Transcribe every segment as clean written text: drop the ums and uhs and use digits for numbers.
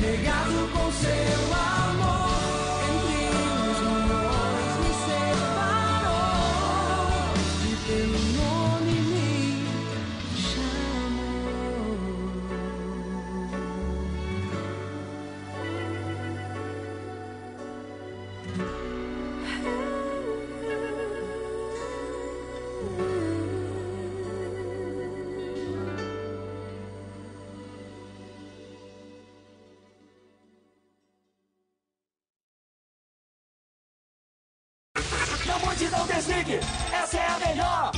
cegado com seu amor, entre os milhões me separou e pelo nome me chamou. Não mude, não desligue, essa é a melhor.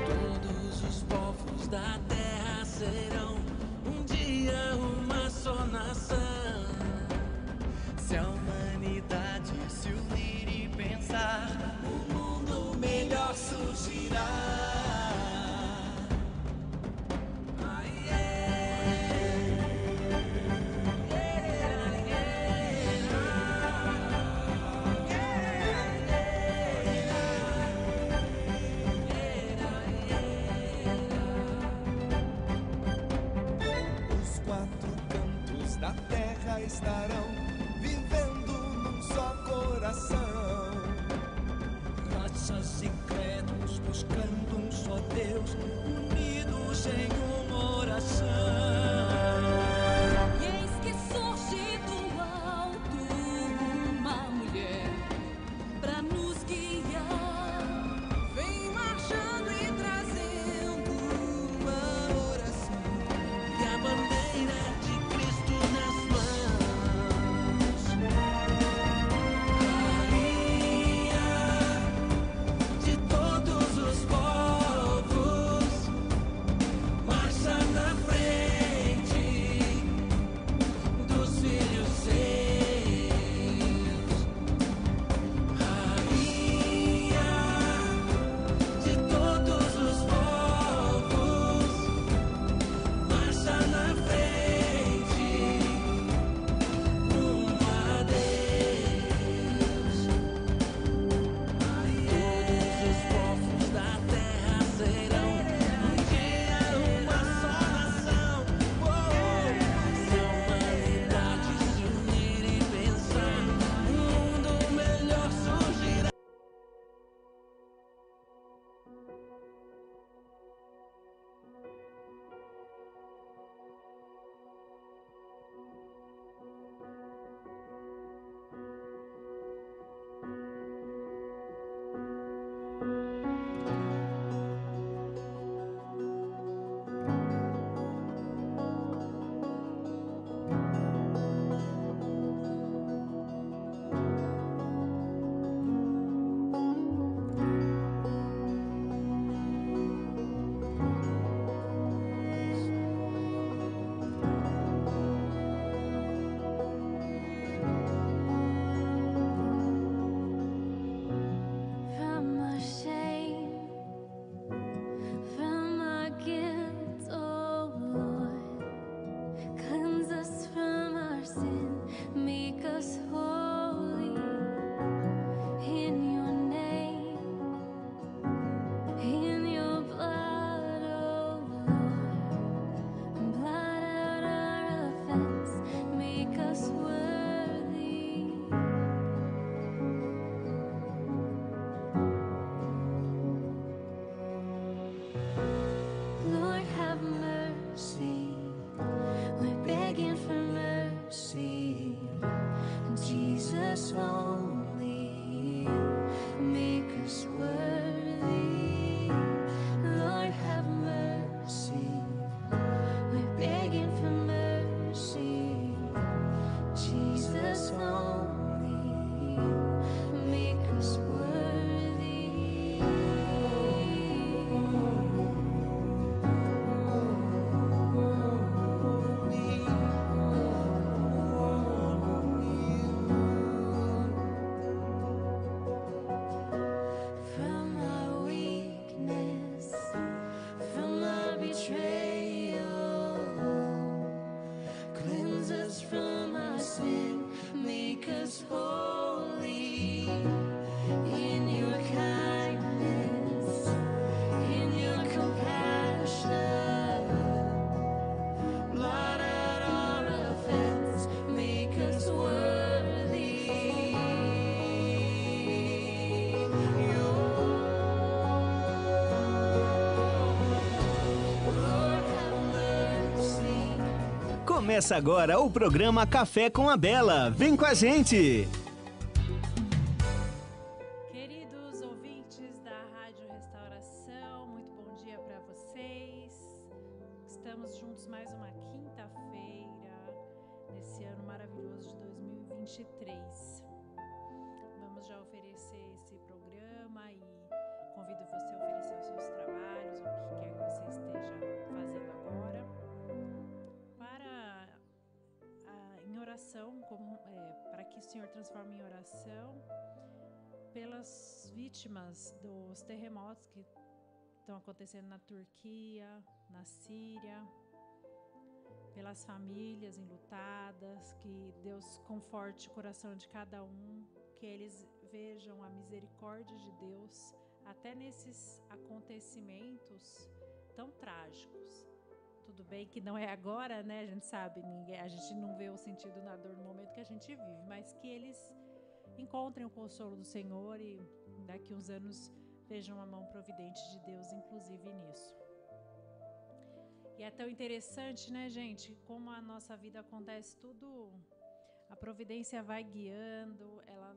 Todos os povos da terra serão um dia uma só nação. Se a humanidade se unir e pensar, o mundo melhor surgirá. Os quatro cantos da terra estarão vivendo num só coração. Raças e credos buscando um só Deus, unidos em uma oração. E eis que surge do alto uma mulher pra nos guiar. Vem marchando e trazendo uma oração e a bandeira de Cristo nas mãos. Rainha de todos os povos, marcha na frente dos filhos seus. Rainha de todos os povos, marcha na frente rumo a Deus. Todos os povos da terra serão um dia uma só nação. Se a humanidade se unir e pensar, um mundo melhor surgirá. From our shame, from our guilt, oh Lord, cleanse us from our sin, make us holy in your name, in your blood, oh Lord, blot out our offense, make us worthy. Lord, have mercy. We're begging for mercy. Jesus only. Começa agora o programa Café com a Bela. Vem com a gente! Queridos ouvintes da Rádio Restauração, muito bom dia para vocês. Estamos juntos mais uma quinta-feira, nesse ano maravilhoso de 2023. Vamos já oferecer esse programa e convido você a oferecer os seus trabalhos, o que quer que você esteja fazendo agora, em oração, para que o Senhor transforme em oração pelas vítimas dos terremotos que estão acontecendo na Turquia, na Síria, pelas famílias enlutadas, que Deus conforte o coração de cada um, que eles vejam a misericórdia de Deus até nesses acontecimentos tão trágicos. Tudo bem que não é agora, né? A gente sabe, a gente não vê o sentido na dor no momento que a gente vive, mas que eles encontrem o consolo do Senhor e daqui uns anos vejam a mão providente de Deus, inclusive nisso. E é tão interessante, né, gente, como a nossa vida acontece tudo, a providência vai guiando, ela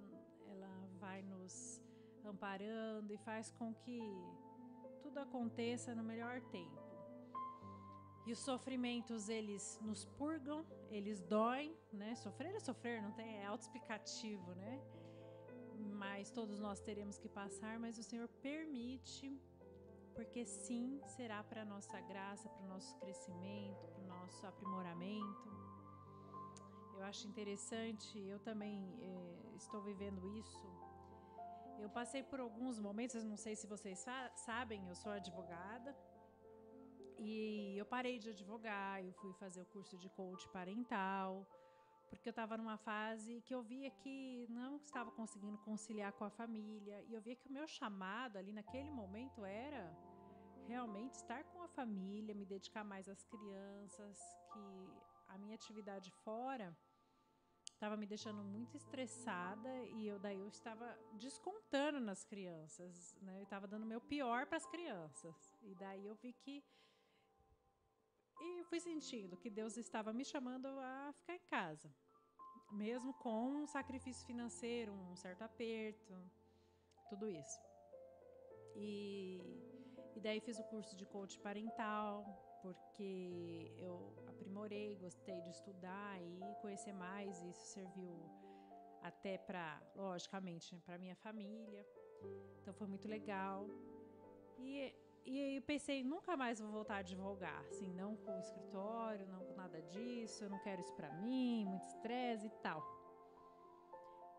vai nos amparando e faz com que tudo aconteça no melhor tempo. E os sofrimentos, eles nos purgam, eles doem, né? Sofrer é sofrer, não tem, é autoexplicativo, né? Mas todos nós teremos que passar, mas o Senhor permite, porque sim, será para a nossa graça, para o nosso crescimento, para o nosso aprimoramento. Eu acho interessante, eu também estou vivendo isso. Eu passei por alguns momentos, não sei se vocês sabem, eu sou advogada. E eu parei de advogar, eu fui fazer o curso de coach parental, porque eu estava numa fase que eu via que não estava conseguindo conciliar com a família, e eu via que o meu chamado ali naquele momento era realmente estar com a família, me dedicar mais às crianças, que a minha atividade fora estava me deixando muito estressada e eu estava descontando nas crianças, né? Eu estava dando o meu pior para as crianças, e daí eu vi que fui sentindo que Deus estava me chamando a ficar em casa, mesmo com um sacrifício financeiro, um certo aperto, tudo isso. E daí fiz o curso de coach parental, porque eu aprimorei, gostei de estudar e conhecer mais, e isso serviu até logicamente, para minha família. Então foi muito legal. E eu pensei, nunca mais vou voltar a advogar, assim, não com o escritório, não com nada disso, eu não quero isso pra mim, muito estresse e tal.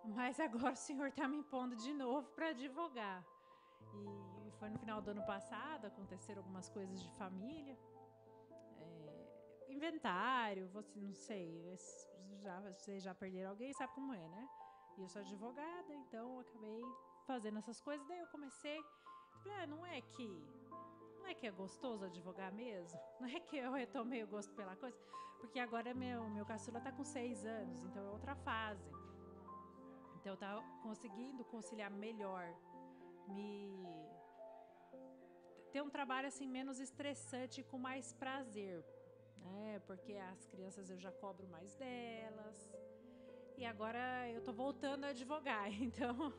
Mas agora o Senhor tá me impondo de novo para advogar. E foi no final do ano passado, aconteceram algumas coisas de família, inventário, não sei, vocês já perderam alguém, sabe como é, né? E eu sou advogada, então eu acabei fazendo essas coisas, daí eu comecei, falei, não é que é gostoso advogar mesmo? Não é que eu retomei o gosto pela coisa? Porque agora meu caçula tá com 6 anos, então é outra fase. Então eu tava conseguindo conciliar melhor, ter um trabalho assim menos estressante e com mais prazer, né? Porque as crianças eu já cobro mais delas. E agora eu tô voltando a advogar, então...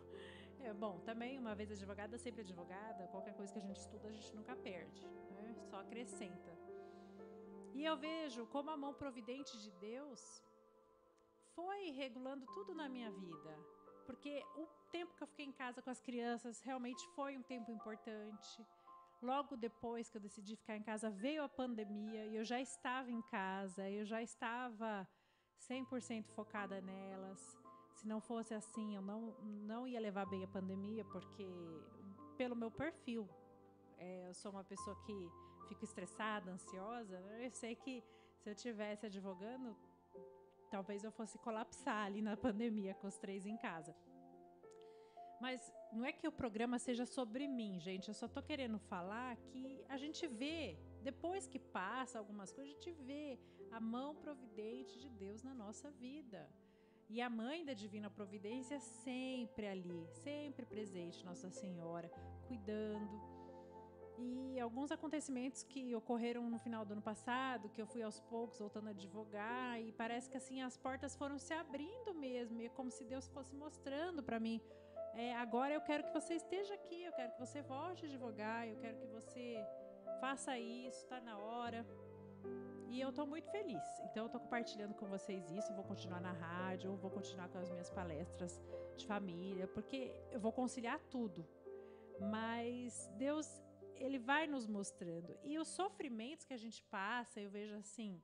bom, também uma vez advogada, sempre advogada, qualquer coisa que a gente estuda a gente nunca perde, né? Só acrescenta. E eu vejo como a mão providente de Deus foi regulando tudo na minha vida, porque o tempo que eu fiquei em casa com as crianças realmente foi um tempo importante. Logo depois que eu decidi ficar em casa veio a pandemia e eu já estava em casa, eu já estava 100% focada nelas. Se não fosse assim, eu não ia levar bem a pandemia, porque pelo meu perfil, eu sou uma pessoa que fico estressada, ansiosa. Eu sei que se eu estivesse advogando, talvez eu fosse colapsar ali na pandemia com os 3 em casa. Mas não é que o programa seja sobre mim, gente. Eu só tô querendo falar que a gente vê, depois que passa algumas coisas, a gente vê a mão providente de Deus na nossa vida. E a mãe da Divina Providência sempre ali, sempre presente, Nossa Senhora, cuidando. E alguns acontecimentos que ocorreram no final do ano passado, que eu fui aos poucos voltando a advogar, e parece que assim as portas foram se abrindo mesmo, e é como se Deus fosse mostrando para mim, agora eu quero que você esteja aqui, eu quero que você volte a advogar, eu quero que você faça isso, está na hora. E eu estou muito feliz. Então eu estou compartilhando com vocês isso, eu vou continuar na rádio, eu vou continuar com as minhas palestras de família, porque eu vou conciliar tudo. Mas Deus, Ele vai nos mostrando. E os sofrimentos que a gente passa, eu vejo assim,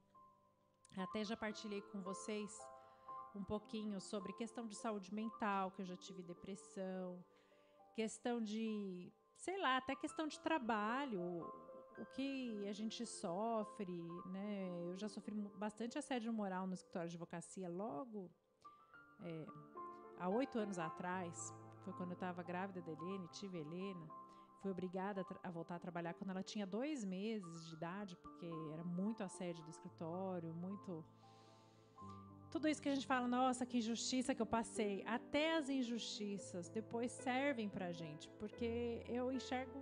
até já partilhei com vocês um pouquinho sobre questão de saúde mental, que eu já tive depressão, questão de, sei lá, até questão de trabalho, o que a gente sofre, né? Eu já sofri bastante assédio moral no escritório de advocacia logo há 8 anos atrás. Foi quando eu estava grávida da Helene, tive a Helena. Fui obrigada a voltar a trabalhar quando ela tinha 2 meses de idade, porque era muito assédio do escritório, muito... Tudo isso que a gente fala, nossa, que injustiça que eu passei. Até as injustiças depois servem pra gente, porque eu enxergo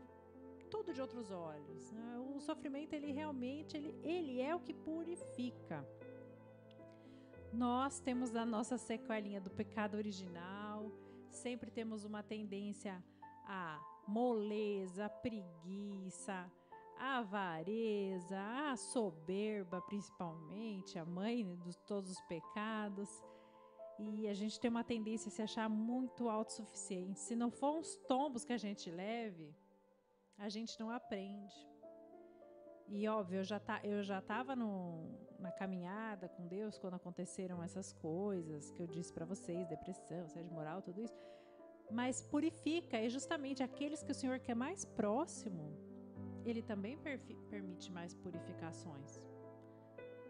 tudo de outros olhos, né? O sofrimento, ele realmente, ele é o que purifica. Nós temos a nossa sequelinha do pecado original, sempre temos uma tendência à moleza, à preguiça, à avareza, à soberba, principalmente, a mãe de todos os pecados. E a gente tem uma tendência a se achar muito autossuficiente. Se não for uns tombos que a gente leve, a gente não aprende. E óbvio, eu já estava na caminhada com Deus quando aconteceram essas coisas que eu disse para vocês, depressão, assédio moral, tudo isso. Mas purifica, e justamente aqueles que o Senhor quer mais próximo, Ele também permite mais purificações.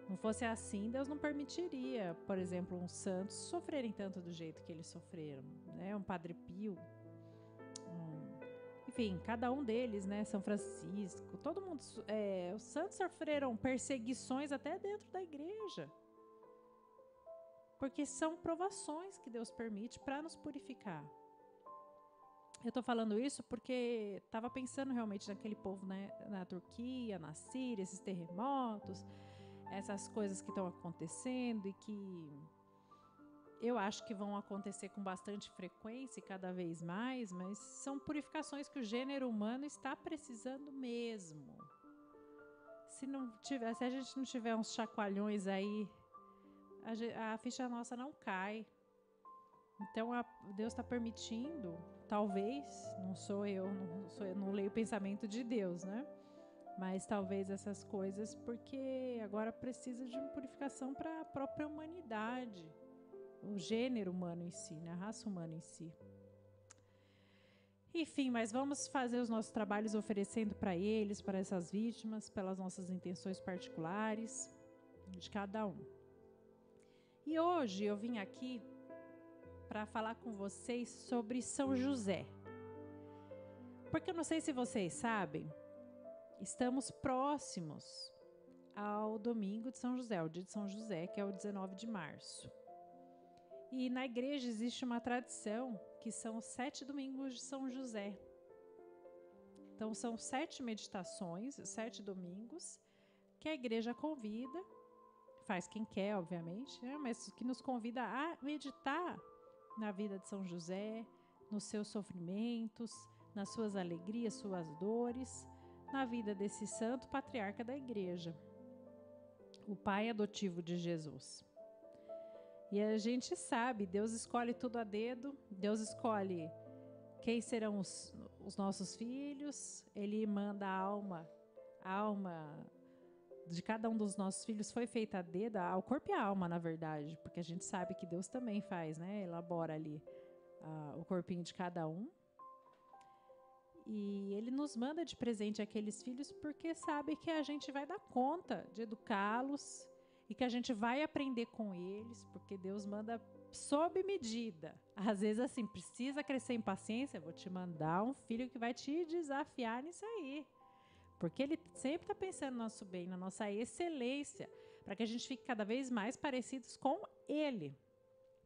Não fosse assim, Deus não permitiria, por exemplo, uns santos sofrerem tanto do jeito que eles sofreram, né? Um Padre Pio, enfim, cada um deles, né? São Francisco, todo mundo, os santos sofreram perseguições até dentro da igreja, porque são provações que Deus permite para nos purificar. Eu estou falando isso porque estava pensando realmente naquele povo, né, na Turquia, na Síria, esses terremotos, essas coisas que estão acontecendo e que eu acho que vão acontecer com bastante frequência e cada vez mais, mas são purificações que o gênero humano está precisando mesmo. Se a gente não tiver uns chacoalhões aí, a ficha nossa não cai. Então Deus está permitindo, talvez, não leio o pensamento de Deus, né? Mas talvez essas coisas, porque agora precisa de uma purificação para a própria humanidade, o gênero humano em si, né? A raça humana em si. Enfim, mas vamos fazer os nossos trabalhos oferecendo para eles, para essas vítimas, pelas nossas intenções particulares de cada um. E hoje eu vim aqui para falar com vocês sobre São José. Porque eu não sei se vocês sabem, estamos próximos ao domingo de São José, o dia de São José, que é o 19 de março. E na igreja existe uma tradição que são os 7 domingos de São José. Então são 7 meditações, 7 domingos, que a igreja convida, faz quem quer, obviamente, né? Mas que nos convida a meditar na vida de São José, nos seus sofrimentos, nas suas alegrias, suas dores, na vida desse santo patriarca da igreja, o pai adotivo de Jesus. E a gente sabe, Deus escolhe tudo a dedo, Deus escolhe quem serão os nossos filhos, Ele manda a alma de cada um dos nossos filhos foi feita a dedo, ao corpo e à alma, na verdade, porque a gente sabe que Deus também faz, né? Elabora ali o corpinho de cada um. E Ele nos manda de presente aqueles filhos porque sabe que a gente vai dar conta de educá-los e que a gente vai aprender com eles, porque Deus manda sob medida. Às vezes, assim, precisa crescer em paciência, vou te mandar um filho que vai te desafiar nisso aí. Porque Ele sempre está pensando no nosso bem, na nossa excelência, para que a gente fique cada vez mais parecidos com Ele,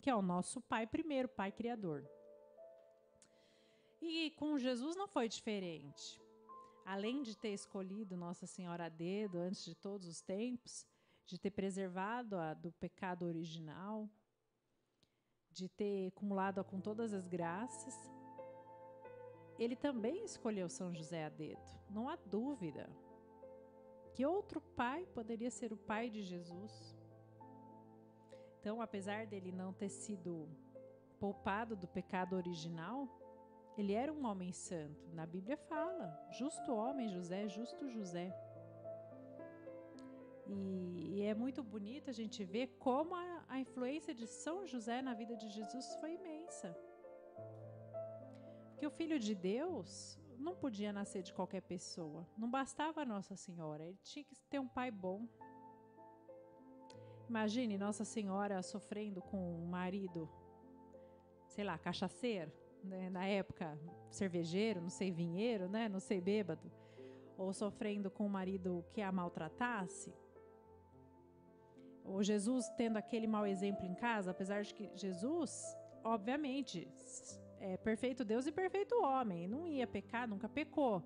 que é o nosso Pai primeiro, Pai Criador. E com Jesus não foi diferente. além de ter escolhido Nossa Senhora a dedo antes de todos os tempos, de ter preservado-a do pecado original, de ter acumulado-a com todas as graças, ele também escolheu São José a dedo. Não há dúvida. Que outro pai poderia ser o pai de Jesus? Então, apesar dele não ter sido poupado do pecado original, ele era um homem santo. Na Bíblia fala, justo homem José, justo José. E é muito bonito a gente ver como a influência de São José na vida de Jesus foi imensa. Porque o Filho de Deus não podia nascer de qualquer pessoa. Não bastava Nossa Senhora, ele tinha que ter um pai bom. Imagine Nossa Senhora sofrendo com um marido, sei lá, cachaceiro, né? Na época, cervejeiro, não sei, vinheiro, né? Não sei, bêbado. Ou sofrendo com um marido que a maltratasse. Ou Jesus tendo aquele mau exemplo em casa, apesar de que Jesus, obviamente, é perfeito Deus e perfeito homem, não ia pecar, nunca pecou.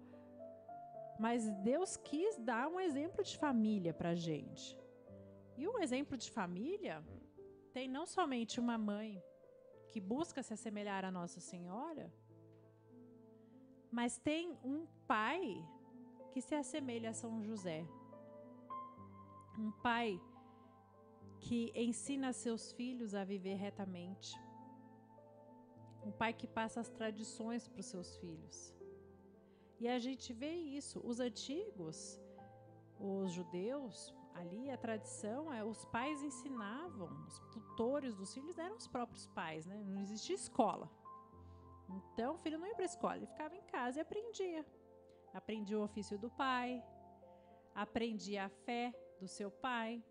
Mas Deus quis dar um exemplo de família pra gente. E um exemplo de família tem não somente uma mãe que busca se assemelhar a Nossa Senhora, mas tem um pai que se assemelha a São José. Um pai que ensina seus filhos a viver retamente. Um pai que passa as tradições para os seus filhos. E a gente vê isso. Os antigos, os judeus, ali a tradição é os pais ensinavam, os tutores dos filhos eram os próprios pais, né? Não existia escola. Então o filho não ia para a escola, ele ficava em casa e aprendia. Aprendia o ofício do pai, aprendia a fé do seu pai.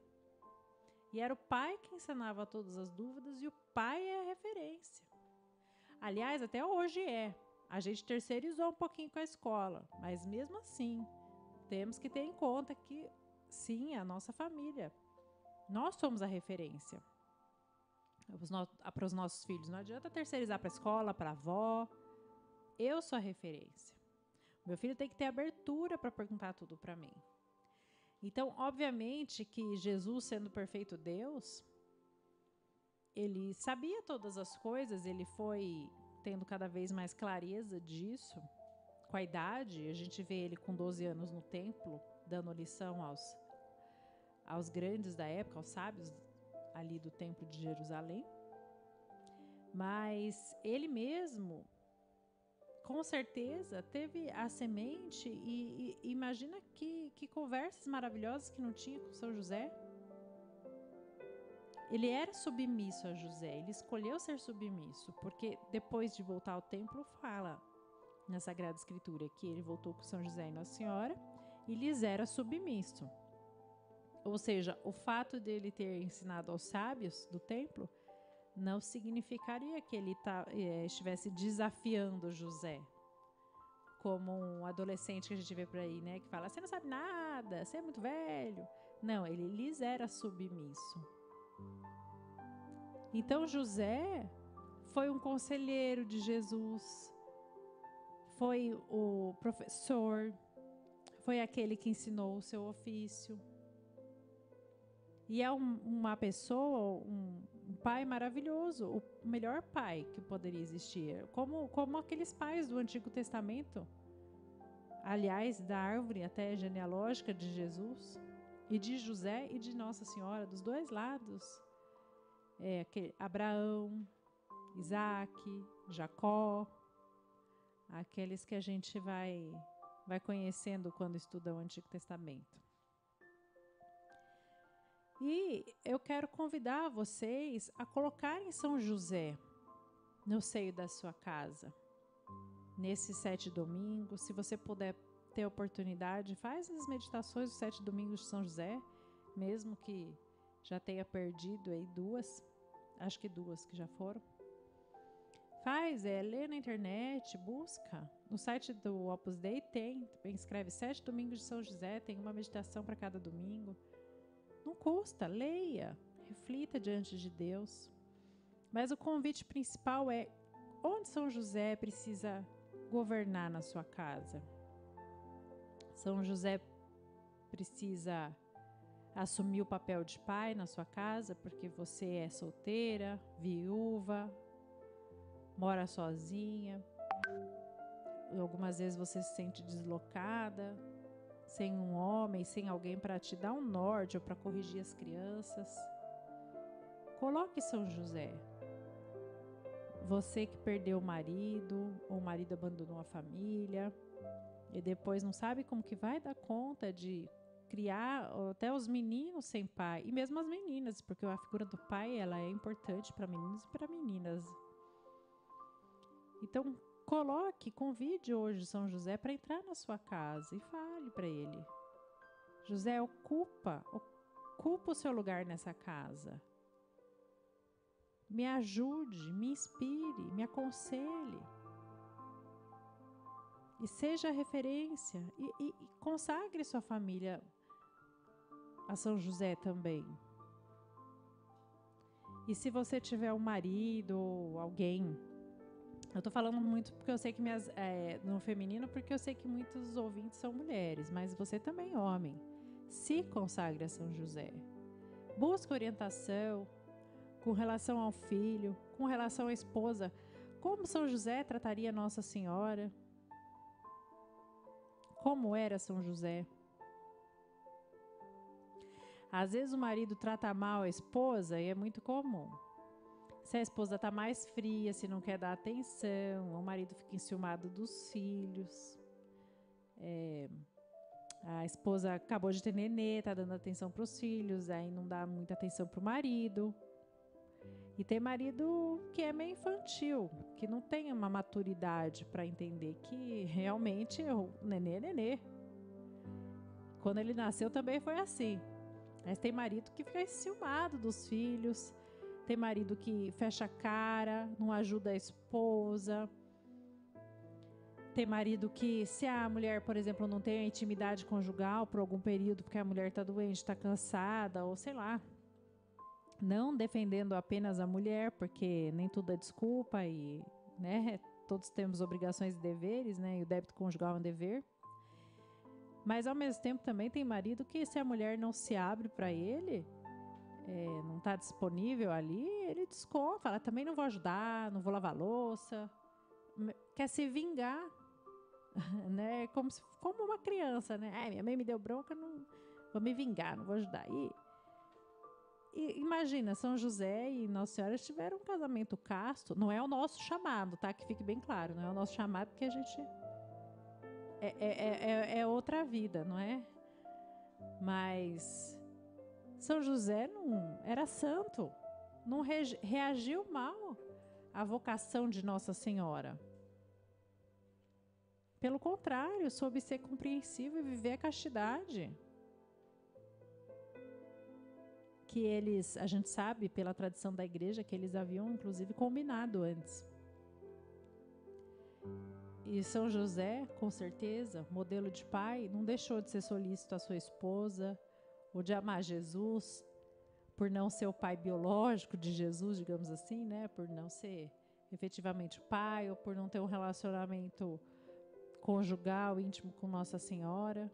E era o pai que ensinava todas as dúvidas e o pai é a referência. Aliás, até hoje é. A gente terceirizou um pouquinho com a escola, mas mesmo assim, temos que ter em conta que, sim, a nossa família, nós somos a referência para os nossos filhos. Não adianta terceirizar para a escola, para a avó. Eu sou a referência. Meu filho tem que ter abertura para perguntar tudo para mim. Então, obviamente que Jesus, sendo perfeito Deus, ele sabia todas as coisas, ele foi tendo cada vez mais clareza disso. Com a idade, a gente vê ele com 12 anos no templo, dando lição aos grandes da época, aos sábios ali do templo de Jerusalém. Mas ele mesmo, com certeza, teve a semente e imagina que conversas maravilhosas que não tinha com São José. Ele era submisso a José, ele escolheu ser submisso, porque depois de voltar ao templo, fala na Sagrada Escritura que ele voltou com São José e Nossa Senhora e lhes era submisso. Ou seja, o fato dele ter ensinado aos sábios do templo não significaria que ele estivesse desafiando José, como um adolescente que a gente vê por aí, né, que fala, você não sabe nada, você é muito velho. Não, ele lhes era submisso. Então José foi um conselheiro de Jesus, foi o professor, foi aquele que ensinou o seu ofício. E é uma pessoa, um pai maravilhoso, o melhor pai que poderia existir, como aqueles pais do Antigo Testamento, aliás, da árvore até genealógica de Jesus, e de José e de Nossa Senhora, dos dois lados. Abraão, Isaac, Jacó, aqueles que a gente vai conhecendo quando estuda o Antigo Testamento. E eu quero convidar vocês a colocarem São José no seio da sua casa. Nesses 7 domingos, se você puder ter oportunidade, faz as meditações dos 7 domingos de São José, mesmo que já tenha perdido aí 2, acho que 2 que já foram. Lê na internet, busca. No site do Opus Dei escreve 7 domingos de São José, tem uma meditação para cada domingo. Não custa, leia, reflita diante de Deus. Mas o convite principal é onde São José precisa governar na sua casa. São José precisa assumir o papel de pai na sua casa, porque você é solteira, viúva, mora sozinha. Algumas vezes você se sente deslocada, sem um homem, sem alguém para te dar um norte ou para corrigir as crianças. Coloque São José. Você que perdeu o marido, ou o marido abandonou a família, e depois não sabe como que vai dar conta de criar até os meninos sem pai, e mesmo as meninas, porque a figura do pai ela é importante para meninos e para meninas. Então, convide hoje São José para entrar na sua casa e fale para ele: José, ocupa o seu lugar nessa casa. Me ajude, me inspire, me aconselhe. E seja referência. E consagre sua família a São José também. E se você tiver um marido ou alguém... Eu tô falando muito porque eu sei que no feminino, porque eu sei que muitos ouvintes são mulheres, mas você também, homem. Se consagre a São José. Busque orientação com relação ao filho, com relação à esposa. Como São José trataria Nossa Senhora? Como era São José? Às vezes o marido trata mal a esposa e é muito comum. Se a esposa está mais fria, se não quer dar atenção, o marido fica enciumado dos filhos. A esposa acabou de ter nenê, está dando atenção para os filhos, aí não dá muita atenção para o marido. E tem marido que é meio infantil, que não tem uma maturidade para entender que realmente o nenê é nenê. Quando ele nasceu também foi assim. Mas tem marido que fica enciumado dos filhos. Tem marido que fecha a cara, não ajuda a esposa. Tem marido que, se a mulher, por exemplo, não tem a intimidade conjugal por algum período, porque a mulher está doente, está cansada, ou sei lá. Não defendendo apenas a mulher, porque nem tudo é desculpa e, né, todos temos obrigações e deveres, né, e o débito conjugal é um dever. Mas, ao mesmo tempo, também tem marido que, se a mulher não se abre para ele... não está disponível ali, ele desconta, fala, também não vou ajudar, não vou lavar louça, quer se vingar, né? Como uma criança, né? Minha mãe me deu bronca, não vou me vingar, não vou ajudar. E imagina, São José e Nossa Senhora tiveram um casamento casto, não é o nosso chamado, tá? Que fique bem claro, não é o nosso chamado, porque a gente é outra vida, não é? Mas São José não era santo, não reagiu mal à vocação de Nossa Senhora. Pelo contrário, soube ser compreensivo e viver a castidade. Que eles, a gente sabe pela tradição da igreja, que eles haviam inclusive combinado antes. E São José, com certeza, modelo de pai, não deixou de ser solícito à sua esposa, ou de amar Jesus, por não ser o pai biológico de Jesus, digamos assim, né? Por não ser efetivamente o pai, ou por não ter um relacionamento conjugal, íntimo com Nossa Senhora.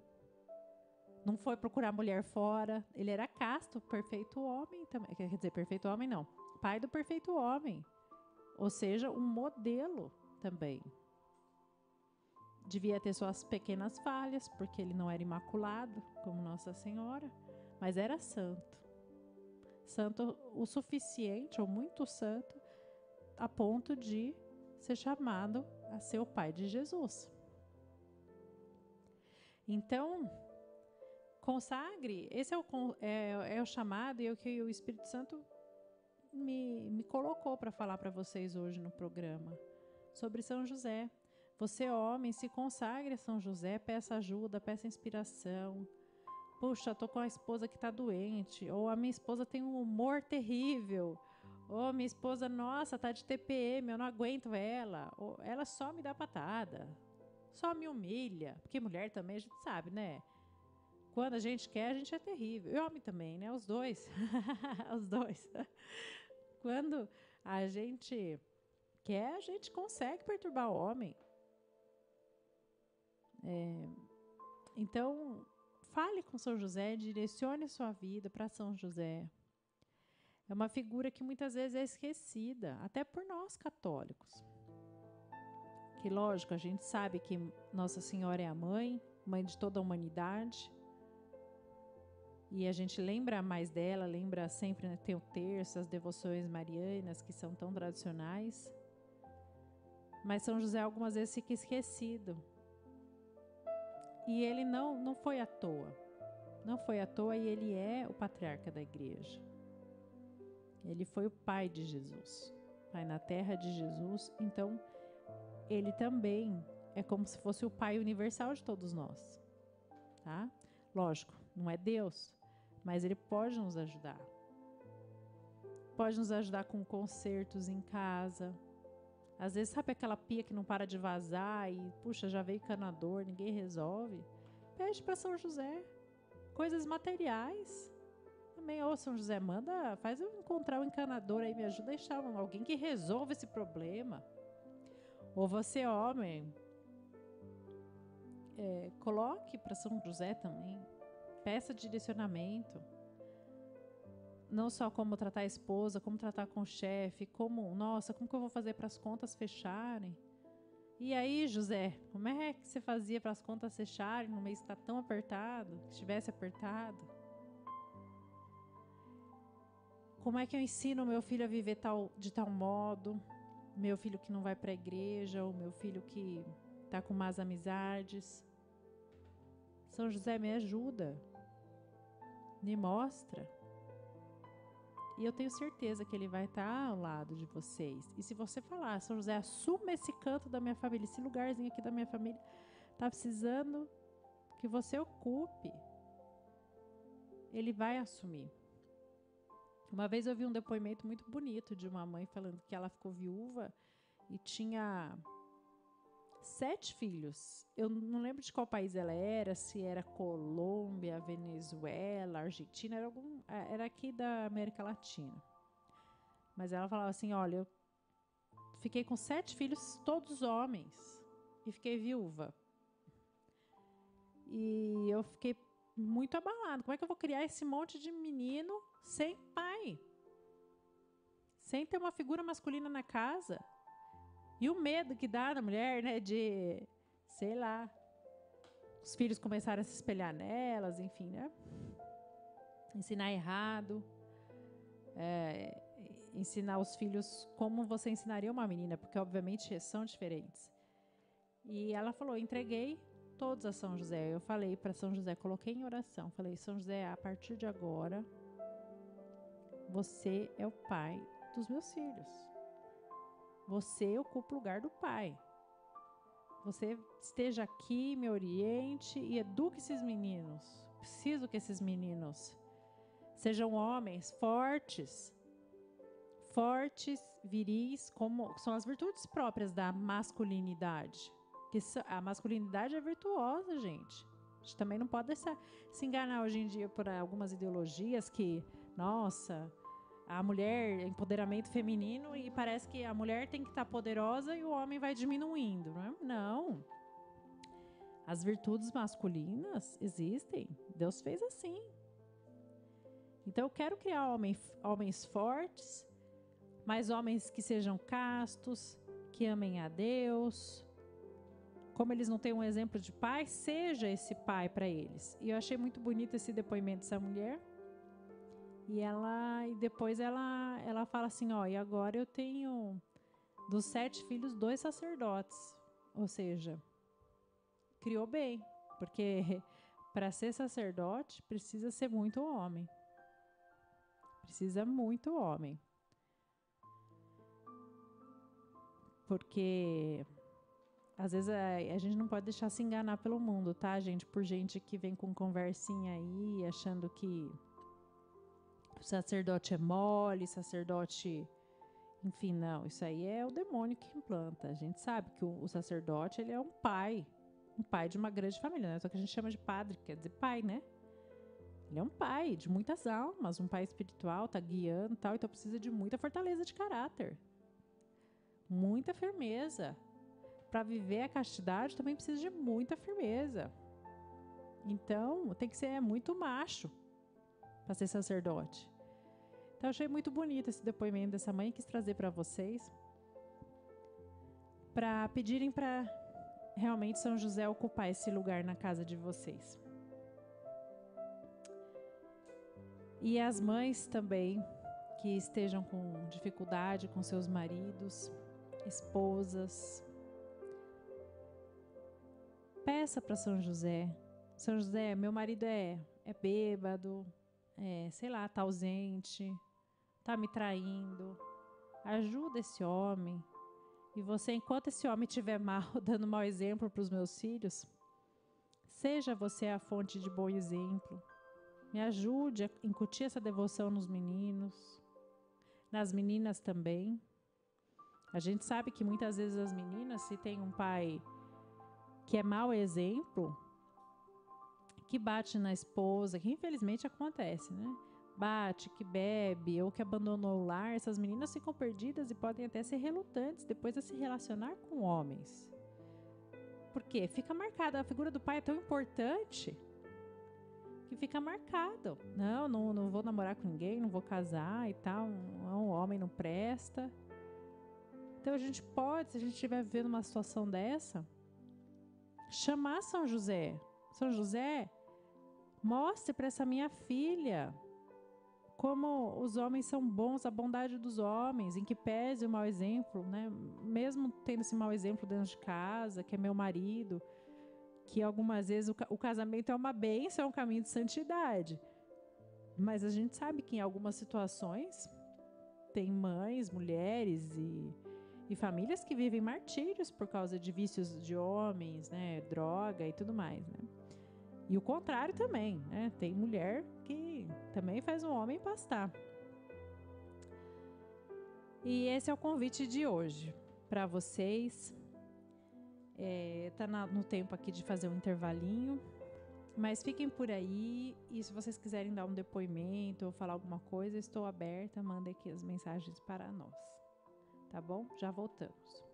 Não foi procurar mulher fora. Ele era casto, perfeito homem também. Quer dizer, perfeito homem não. Pai do perfeito homem. Ou seja, um modelo também. Devia ter suas pequenas falhas, porque ele não era imaculado, como Nossa Senhora, mas era santo. Santo o suficiente, ou muito santo, a ponto de ser chamado a ser o pai de Jesus. Então, consagre, esse é o chamado e é o que o Espírito Santo me colocou para falar para vocês hoje no programa, sobre São José. Você, homem, se consagre a São José, peça ajuda, peça inspiração. Puxa, tô com a esposa que está doente, ou a minha esposa tem um humor terrível, ou minha esposa, nossa, tá de TPM, eu não aguento ela, ou ela só me dá patada, só me humilha, porque mulher também a gente sabe, né? Quando a gente quer, a gente é terrível. E homem também, né? Os dois. Os dois. Quando a gente quer, a gente consegue perturbar o homem. Então, fale com São José, direcione sua vida para São José. É uma figura que muitas vezes é esquecida, até por nós católicos. Que, lógico, a gente sabe que Nossa Senhora é a mãe de toda a humanidade. E a gente lembra mais dela, lembra sempre, né, tem o terço, as devoções marianas, que são tão tradicionais. Mas São José algumas vezes fica esquecido. E ele não foi à toa. Não foi à toa e ele é o patriarca da igreja. Ele foi o pai de Jesus, pai na terra de Jesus. Então, ele também é como se fosse o pai universal de todos nós. Tá? Lógico, não é Deus, mas ele pode nos ajudar. Pode nos ajudar com consertos em casa. Às vezes, sabe aquela pia que não para de vazar e, puxa, já veio encanador, ninguém resolve? Pede para São José. Coisas materiais. Também, São José, faz eu encontrar um encanador aí, me ajuda a achar alguém que resolva esse problema. Ou você, homem, coloque para São José também. Peça direcionamento. Não só como tratar a esposa, como tratar com o chefe, como que eu vou fazer para as contas fecharem? E aí, José, como é que você fazia para as contas fecharem no mês que está tão apertado, que estivesse apertado? Como é que eu ensino o meu filho a viver de tal modo? Meu filho que não vai para a igreja, ou meu filho que está com más amizades? São José, me ajuda, me mostra. E eu tenho certeza que ele vai estar ao lado de vocês. E se você falar, São José, assuma esse canto da minha família, esse lugarzinho aqui da minha família, está precisando que você ocupe, ele vai assumir. Uma vez eu vi um depoimento muito bonito de uma mãe falando que ela ficou viúva e tinha 7 filhos. Eu não lembro de qual país ela era, se era Colômbia, Venezuela, Argentina, era aqui da América Latina. Mas ela falava assim, olha, eu fiquei com 7 filhos, todos homens, e fiquei viúva. E eu fiquei muito abalada. Como é que eu vou criar esse monte de menino sem pai? Sem ter uma figura masculina na casa? E o medo que dá na mulher, né, de, sei lá, os filhos começarem a se espelhar nelas, enfim, né? Ensinar errado. Ensinar os filhos como você ensinaria uma menina, porque obviamente são diferentes. E ela falou, entreguei todos a São José. Eu falei para São José, coloquei em oração, falei, São José, a partir de agora, você é o pai dos meus filhos. Você ocupa o lugar do pai. Você esteja aqui, me oriente e eduque esses meninos. Preciso que esses meninos sejam homens fortes, viris, como são as virtudes próprias da masculinidade. Que a masculinidade é virtuosa, gente. A gente também não pode se enganar hoje em dia por algumas ideologias que, nossa, a mulher, empoderamento feminino, e parece que a mulher tem que estar poderosa e o homem vai diminuindo. Não. As virtudes masculinas existem. Deus fez assim. Então eu quero criar homens fortes, mas homens que sejam castos, que amem a Deus. Como eles não têm um exemplo de pai, seja esse pai para eles. E eu achei muito bonito esse depoimento dessa mulher. E depois ela fala assim, e agora eu tenho dos 7 filhos 2 sacerdotes. Ou seja, criou bem, porque para ser sacerdote precisa ser muito homem. Precisa muito homem. Porque às vezes a gente não pode deixar se enganar pelo mundo, tá, gente? Por gente que vem com conversinha aí, achando que o sacerdote é mole, sacerdote... Enfim, não. Isso aí é o demônio que implanta. A gente sabe que o sacerdote, ele é um pai de uma grande família, né? Só que a gente chama de padre, quer dizer pai, né? Ele é um pai de muitas almas, um pai espiritual, tá guiando e tal, então precisa de muita fortaleza de caráter. Muita firmeza. Para viver a castidade também precisa de muita firmeza. Então, tem que ser muito macho para ser sacerdote. Então, eu achei muito bonito esse depoimento dessa mãe, quis trazer para vocês, para pedirem para realmente São José ocupar esse lugar na casa de vocês. E as mães também, que estejam com dificuldade com seus maridos, esposas, peça para São José. São José, meu marido é bêbado, sei lá, tá ausente, tá me traindo. Ajuda esse homem. E você, enquanto esse homem estiver mal, dando mau exemplo para os meus filhos, seja você a fonte de bom exemplo. Me ajude a incutir essa devoção nos meninos, nas meninas também. A gente sabe que muitas vezes as meninas, se tem um pai que é mau exemplo, que bate na esposa, que infelizmente acontece, né? Bate, que bebe ou que abandonou o lar, essas meninas ficam perdidas e podem até ser relutantes depois de se relacionar com homens. Por quê? Fica marcada, a figura do pai é tão importante que fica marcado. Não vou namorar com ninguém, não vou casar e tal, um homem não presta. Então a gente pode, se a gente estiver vivendo uma situação dessa, chamar São José. São José, mostre para essa minha filha como os homens são bons, a bondade dos homens, em que pese o mau exemplo, né? Mesmo tendo esse mau exemplo dentro de casa, que é meu marido, que algumas vezes o casamento é uma bênção, é um caminho de santidade. Mas a gente sabe que em algumas situações tem mães, mulheres e famílias que vivem martírios por causa de vícios de homens, né? Droga e tudo mais, né? E o contrário também, né? Tem mulher que também faz um homem pastar. E esse é o convite de hoje para vocês. Tá no tempo aqui de fazer um intervalinho, mas fiquem por aí. E se vocês quiserem dar um depoimento ou falar alguma coisa, estou aberta. Mandem aqui as mensagens para nós. Tá bom? Já voltamos.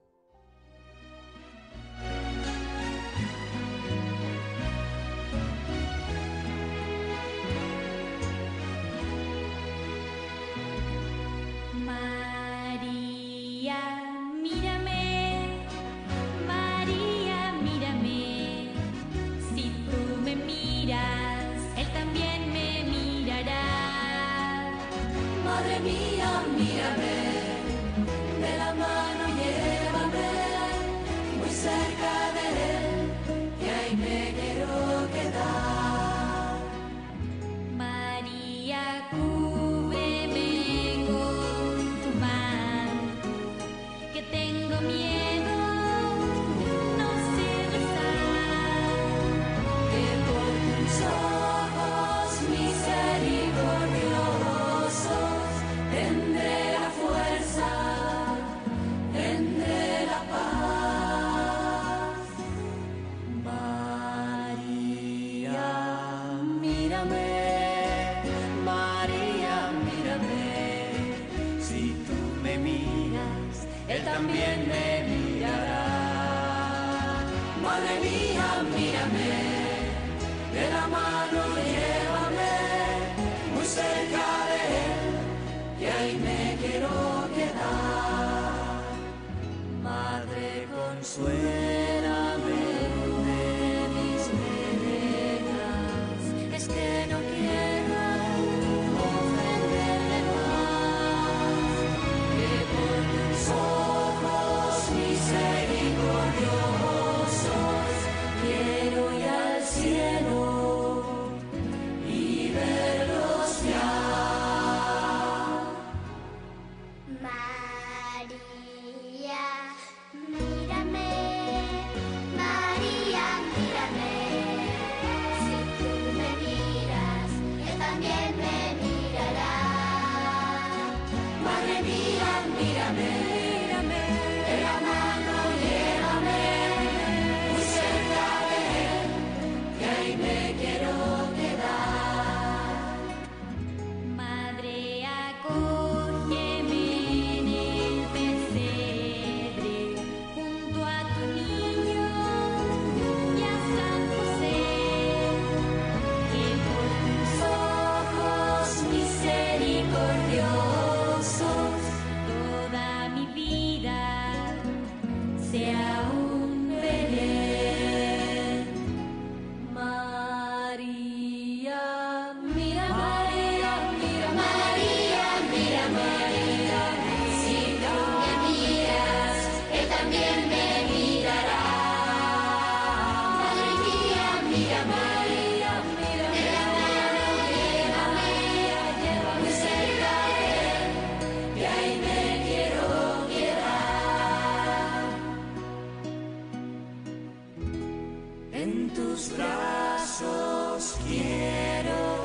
Madre mía, mírame, de la mano llévame, muy cerca de él, que ahí me quiero quedar. María, cúbreme con tu manto, que tengo miedo, no sé rezar, que por tus ojos misericordiosos tendré la fuerza, tendré la paz. María, mírame, María, mírame. Si tú me miras, él también me mirará. Madre mía, mírame, de la mano llévame, muy cerca de él, y ahí me quiero quedar. Madre, consuélame de mis penas, es que no quiero ofenderle más, que por tus ojos misericordiosos quiero ir al cielo y verlos ya. María, mírame. En tus brazos quiero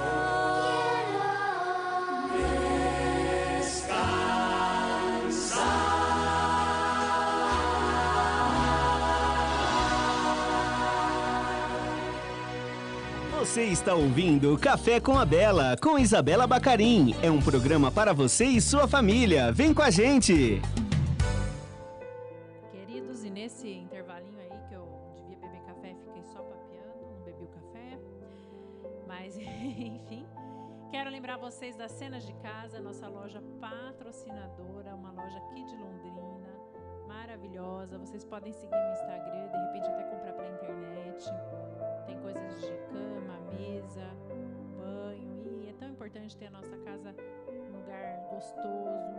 Você está ouvindo Café com a Bela, com Isabela Bacarim. É um programa para você e sua família. Vem com a gente! Queridos, e nesse intervalinho aí que eu devia beber café, fiquei só papeando, não bebi o café. Mas, enfim, quero lembrar vocês das Cenas de Casa, nossa loja patrocinadora, uma loja aqui de Londrina, maravilhosa. Vocês podem seguir no Instagram, de repente até comprar pela internet. Tem coisas de cama, mesa, banho, e é tão importante ter a nossa casa um lugar gostoso.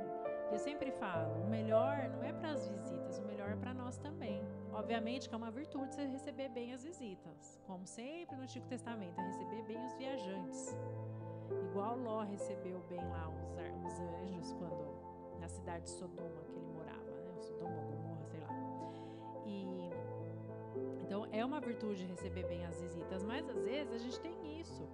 E eu sempre falo, o melhor não é para as visitas, o melhor é para nós também. Obviamente que é uma virtude você receber bem as visitas, como sempre no Antigo Testamento, é receber bem os viajantes. Igual Ló recebeu bem lá os anjos quando na cidade de Sodoma que ele morava, né? Sodoma ou Gomorra, sei lá. Então, é uma virtude receber bem as visitas, mas às vezes a gente tem isso.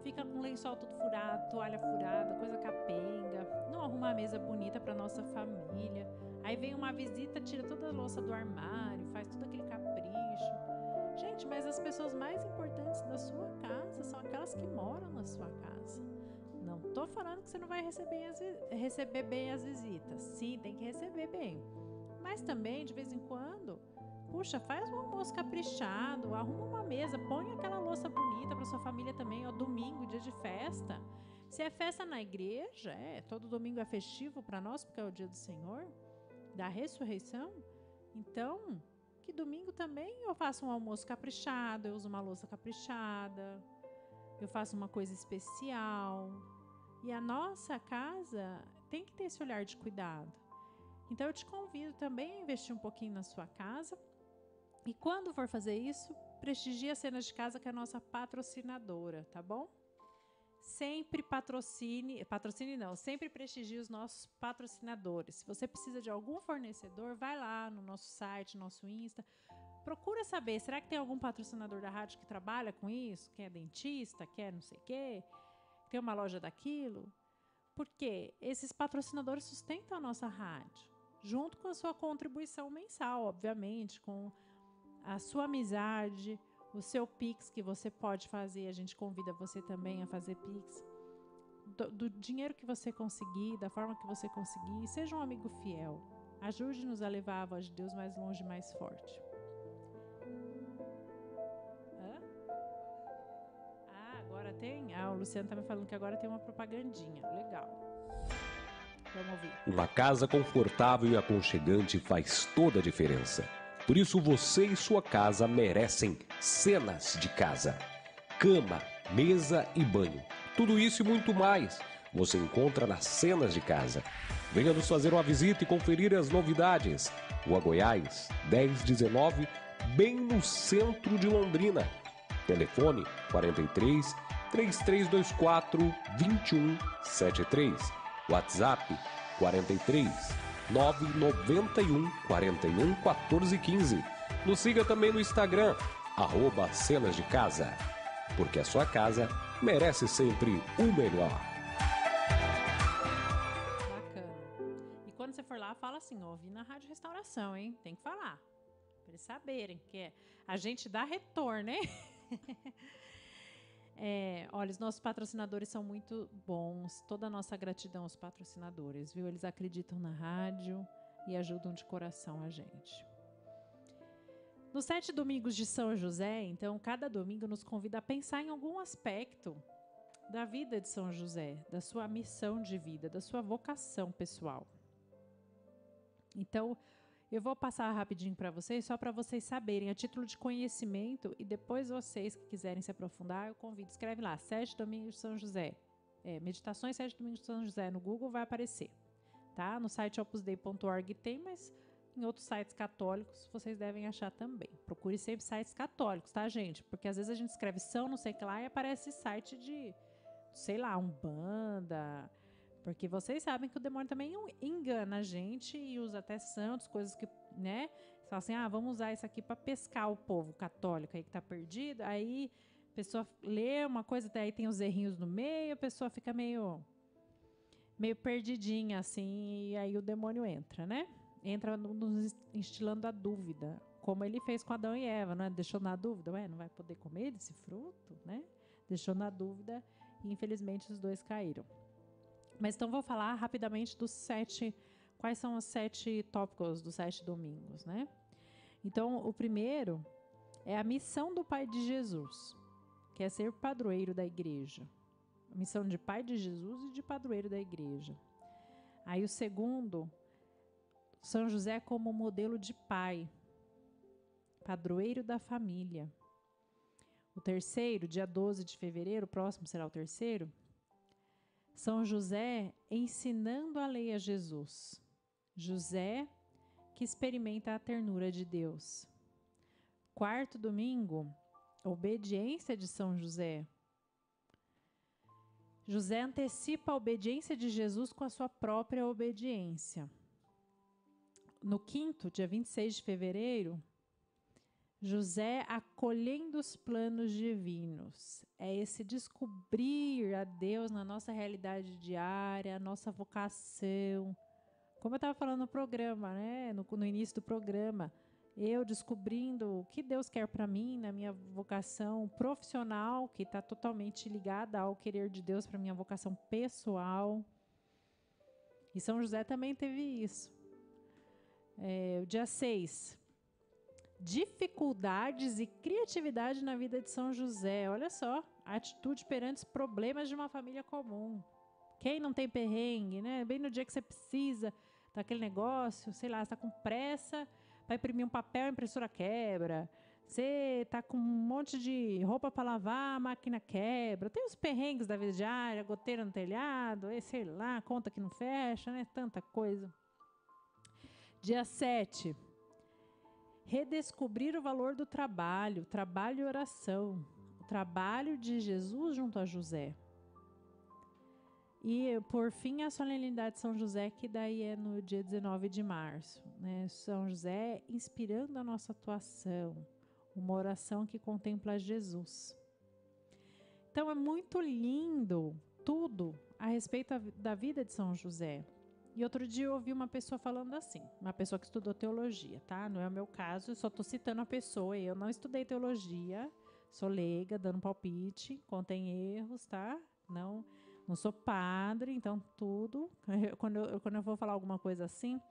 Fica com o lençol tudo furado, toalha furada, coisa capenga, não arruma a mesa bonita para nossa família. Aí vem uma visita, tira toda a louça do armário, faz todo aquele capricho. Gente, mas as pessoas mais importantes da sua casa são aquelas que moram na sua casa. Não tô falando que você não vai receber bem as visitas. Sim, tem que receber bem. Mas também, de vez em quando, puxa, faz um almoço caprichado, arruma uma mesa, põe aquela louça bonita para sua família também, ó, domingo, dia de festa. Se é festa na igreja, todo domingo é festivo para nós, porque é o dia do Senhor, da ressurreição. Então, que domingo também eu faço um almoço caprichado, eu uso uma louça caprichada, eu faço uma coisa especial. E a nossa casa tem que ter esse olhar de cuidado. Então, eu te convido também a investir um pouquinho na sua casa. E quando for fazer isso, prestigie a Cenas de Casa, que é a nossa patrocinadora, tá bom? Sempre sempre prestigie os nossos patrocinadores. Se você precisa de algum fornecedor, vai lá no nosso site, nosso Insta. Procura saber, será que tem algum patrocinador da rádio que trabalha com isso? Que é dentista, que é não sei o quê? Tem uma loja daquilo? Porque esses patrocinadores sustentam a nossa rádio, junto com a sua contribuição mensal, obviamente, com a sua amizade, o seu Pix que você pode fazer. A gente convida você também a fazer Pix. Do dinheiro que você conseguir, da forma que você conseguir, seja um amigo fiel. Ajude-nos a levar a voz de Deus mais longe e mais forte. Agora tem? O Luciano tá me falando que agora tem uma propagandinha. Legal. Vamos ouvir. Uma casa confortável e aconchegante faz toda a diferença. Por isso você e sua casa merecem Cenas de Casa. Cama, mesa e banho. Tudo isso e muito mais você encontra nas Cenas de Casa. Venha nos fazer uma visita e conferir as novidades. Rua Goiás, 1019, bem no centro de Londrina. Telefone 43 3324 2173. WhatsApp 43 991 41 14 15. Nos siga também no Instagram, @Cenas de Casa, porque a sua casa merece sempre o melhor. Bacana. E quando você for lá, fala assim, ouvi na Rádio Restauração, hein? Tem que falar, para eles saberem que a gente dá retorno, hein? Olha, os nossos patrocinadores são muito bons. Toda a nossa gratidão aos patrocinadores, viu? Eles acreditam na rádio e ajudam de coração a gente. Nos 7 domingos de São José, então, cada domingo nos convida a pensar em algum aspecto da vida de São José, da sua missão de vida, da sua vocação pessoal. Então, eu vou passar rapidinho para vocês, só para vocês saberem, a título de conhecimento, e depois vocês que quiserem se aprofundar, eu convido, escreve lá, 7 Domingos de São José, Meditações 7 Domingos de São José, no Google vai aparecer, tá? No site opusdei.org tem, mas em outros sites católicos vocês devem achar também. Procure sempre sites católicos, tá, gente? Porque às vezes a gente escreve São, não sei o que lá, e aparece site de, sei lá, Umbanda. Porque vocês sabem que o demônio também engana a gente e usa até santos, coisas que, né? Você fala assim, vamos usar isso aqui para pescar o povo católico aí que está perdido. Aí a pessoa lê uma coisa, até aí tem os errinhos no meio, a pessoa fica meio perdidinha, assim, e aí o demônio entra, né? Entra nos instilando a dúvida, como ele fez com Adão e Eva, né? Deixou na dúvida, não vai poder comer desse fruto, né? Deixou na dúvida e infelizmente os dois caíram. Mas então vou falar rapidamente dos 7, quais são os 7 tópicos dos 7 domingos, né? Então o primeiro é a missão do Pai de Jesus, que é ser padroeiro da igreja. A missão de Pai de Jesus e de padroeiro da igreja. Aí o segundo, São José como modelo de pai, padroeiro da família. O terceiro, dia 12 de fevereiro, o próximo será o terceiro, São José ensinando a lei a Jesus. José que experimenta a ternura de Deus. Quarto domingo, obediência de São José. José antecipa a obediência de Jesus com a sua própria obediência. No quinto, dia 26 de fevereiro, José acolhendo os planos divinos. É esse descobrir a Deus na nossa realidade diária, a nossa vocação. Como eu estava falando no programa, né? No início do programa, eu descobrindo o que Deus quer para mim, na minha vocação profissional, que está totalmente ligada ao querer de Deus para minha vocação pessoal. E São José também teve isso. O dia 6, dificuldades e criatividade na vida de São José. Olha só, a atitude perante os problemas de uma família comum. Quem não tem perrengue, né? Bem no dia que você precisa daquele negócio, sei lá, você está com pressa para imprimir um papel, a impressora quebra. Você está com um monte de roupa para lavar, a máquina quebra. Tem os perrengues da vida diária, goteira no telhado, sei lá, conta que não fecha, né? Tanta coisa. Dia 7, redescobrir o valor do trabalho e oração. O trabalho de Jesus junto a José. E, por fim, a solenidade de São José, que daí é no dia 19 de março. Né? São José inspirando a nossa atuação, uma oração que contempla Jesus. Então, é muito lindo tudo a respeito da vida de São José. E outro dia eu ouvi uma pessoa falando assim, uma pessoa que estudou teologia, tá? Não é o meu caso, eu só estou citando a pessoa, eu não estudei teologia, sou leiga, dando palpite, contém erros, tá? Não sou padre, então tudo. Quando eu vou falar alguma coisa assim,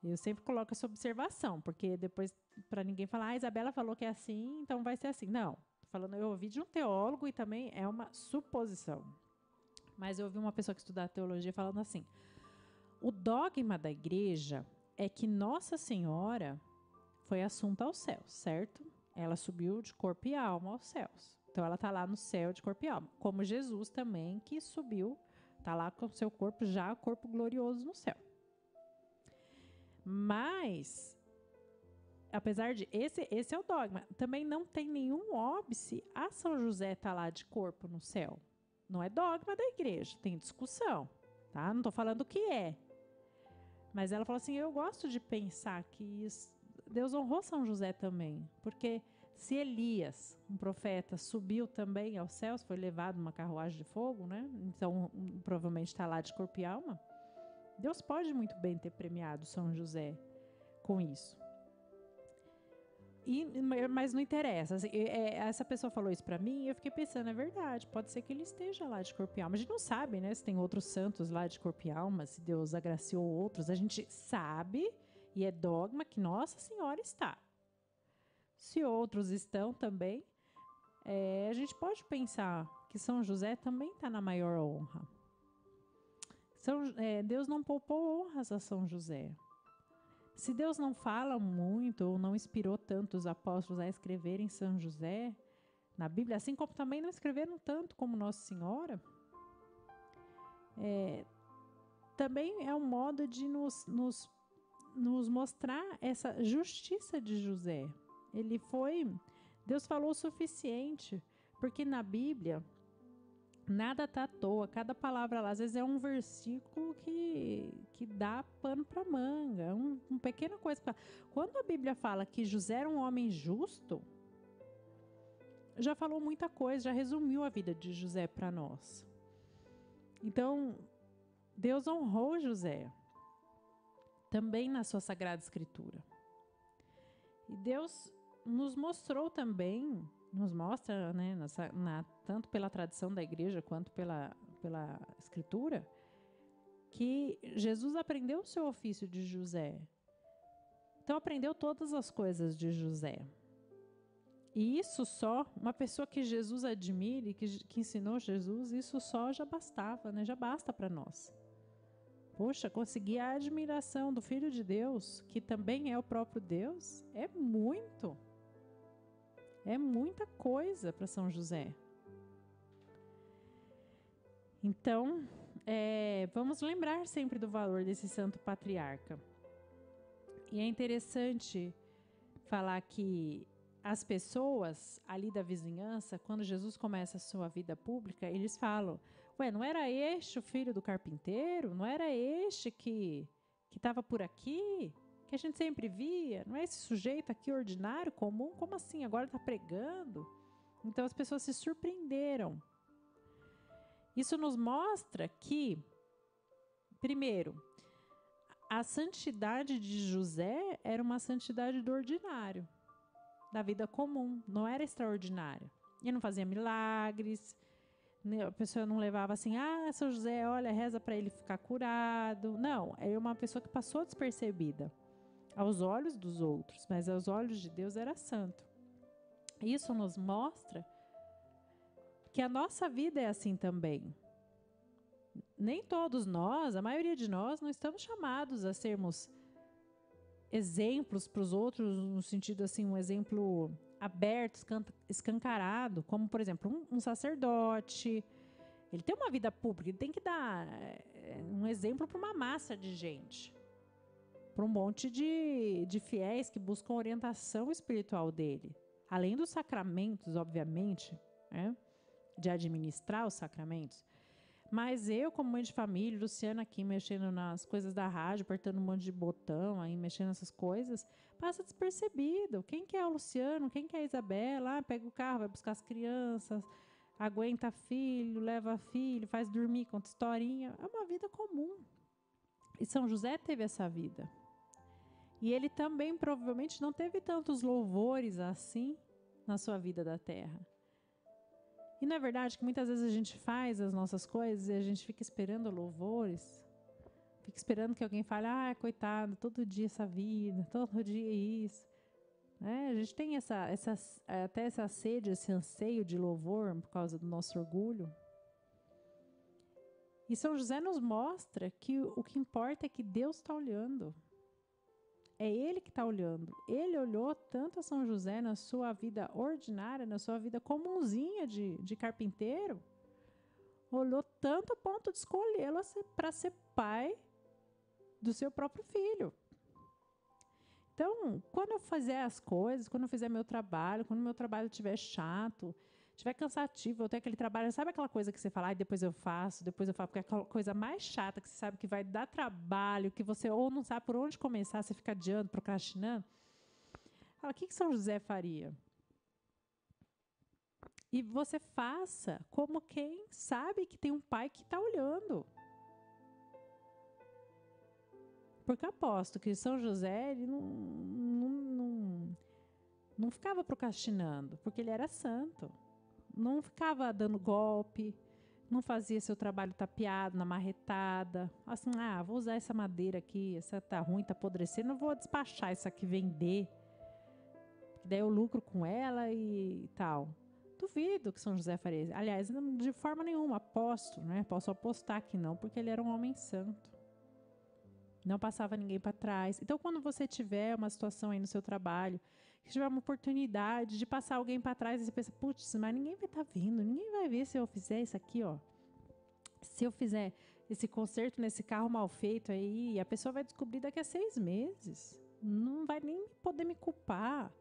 eu sempre coloco essa observação, porque depois, para ninguém falar, a Isabela falou que é assim, então vai ser assim. Não, falando, eu ouvi de um teólogo e também é uma suposição. Mas eu ouvi uma pessoa que estuda teologia falando assim, o dogma da igreja é que Nossa Senhora foi assunta aos céus, certo? Ela subiu de corpo e alma aos céus. Então, ela está lá no céu de corpo e alma. Como Jesus também, que subiu, está lá com o seu corpo, já corpo glorioso no céu. Mas, apesar de... Esse é o dogma. Também não tem nenhum óbice a São José estar lá de corpo no céu. Não é dogma da igreja, tem discussão. Tá? Não estou falando o que é. Mas ela falou assim, eu gosto de pensar que Deus honrou São José também. Porque... se Elias, um profeta, subiu também aos céus, foi levado numa carruagem de fogo, né? Então, provavelmente está lá de corpo e alma. Deus pode muito bem ter premiado São José com isso. Mas não interessa. Essa pessoa falou isso para mim e eu fiquei pensando, é verdade, pode ser que ele esteja lá de corpo e alma. A gente não sabe, né, se tem outros santos lá de corpo e alma, se Deus agraciou outros. A gente sabe, e é dogma, que Nossa Senhora está. Se outros estão também, a gente pode pensar que São José também está na maior honra. Deus não poupou honras a São José. Se Deus não fala muito ou não inspirou tanto os apóstolos a escreverem São José na Bíblia, assim como também não escreveram tanto como Nossa Senhora, também é um modo de nos mostrar essa justiça de José. Deus falou o suficiente, porque na Bíblia, Nada tá à toa, cada palavra lá, às vezes é um versículo que dá pano para manga, uma pequena coisa. Quando a Bíblia fala que José era um homem justo, já falou muita coisa, já resumiu a vida de José para nós. Então, Deus honrou José também na sua Sagrada Escritura. E Deus nos mostrou também, nos mostra, né, tanto pela tradição da igreja quanto pela Escritura, que Jesus aprendeu o seu ofício de José. Então, aprendeu todas as coisas de José. E isso só, uma pessoa que Jesus admire, que ensinou Jesus, isso só já bastava, né? Já basta para nós. Poxa, conseguir a admiração do Filho de Deus, que também é o próprio Deus, é muita coisa para São José. Então, vamos lembrar sempre do valor desse santo patriarca. E é interessante falar que as pessoas ali da vizinhança, quando Jesus começa a sua vida pública, eles falam: ué, não era este o filho do carpinteiro? Não era este que estava por aqui? Que a gente sempre via? Não é esse sujeito aqui ordinário, comum? Como assim? Agora está pregando? Então as pessoas se surpreenderam. Isso nos mostra que, primeiro, a santidade de José era uma santidade do ordinário, da vida comum, não era extraordinária. Ele não fazia milagres, a pessoa não levava assim: São José, olha, reza para ele ficar curado. Não, é uma pessoa que passou despercebida aos olhos dos outros, mas aos olhos de Deus era santo. Isso nos mostra que a nossa vida é assim também. Nem todos nós, a maioria de nós, não estamos chamados a sermos exemplos para os outros, no sentido assim, um exemplo aberto, escancarado, como, por exemplo, um sacerdote. Ele tem uma vida pública, ele tem que dar um exemplo para uma massa de gente, para um monte de fiéis que buscam orientação espiritual dele. Além dos sacramentos, obviamente, né, de administrar os sacramentos. Mas eu, como mãe de família, Luciana aqui mexendo nas coisas da rádio, apertando um monte de botão, aí mexendo nessas coisas, passa despercebido. Quem que é o Luciano? Quem que é a Isabela? Pega o carro, vai buscar as crianças, aguenta filho, leva filho, faz dormir, conta historinha. É uma vida comum. E São José teve essa vida. E ele também provavelmente não teve tantos louvores assim na sua vida da terra. E não é verdade que muitas vezes a gente faz as nossas coisas e a gente fica esperando louvores, fica esperando que alguém fale: coitado, todo dia essa vida, todo dia isso. A gente tem até essa sede, esse anseio de louvor por causa do nosso orgulho. E São José nos mostra que o que importa é que Deus está olhando. É Ele que está olhando. Ele olhou tanto a São José na sua vida ordinária, na sua vida comunzinha de carpinteiro. Olhou tanto a ponto de escolhê-lo para ser pai do seu próprio filho. Então, quando eu fizer as coisas, quando eu fizer meu trabalho, quando meu trabalho estiver chato, estiver cansativo, eu tenho aquele trabalho, sabe aquela coisa que você fala: depois eu faço, porque é aquela coisa mais chata que você sabe que vai dar trabalho, que você ou não sabe por onde começar, você fica adiando, procrastinando. Fala: o que São José faria? E você faça como quem sabe que tem um pai que está olhando. Porque eu aposto que São José, ele não ficava procrastinando, porque ele era santo. Não ficava dando golpe, não fazia seu trabalho tapeado, na marretada. Assim: vou usar essa madeira aqui, essa tá ruim, tá apodrecendo, não vou despachar isso aqui, vender. Daí eu lucro com ela e tal. Duvido que São José faria isso. Aliás, de forma nenhuma, aposto, né? Posso apostar que não, porque ele era um homem santo. Não passava ninguém para trás. Então, quando você tiver uma situação aí no seu trabalho, que tiver uma oportunidade de passar alguém para trás, e você pensa: putz, mas ninguém vai estar vindo, ninguém vai ver se eu fizer isso aqui, ó. Se eu fizer esse conserto nesse carro mal feito aí, a pessoa vai descobrir daqui a 6 meses. Não vai nem poder me culpar.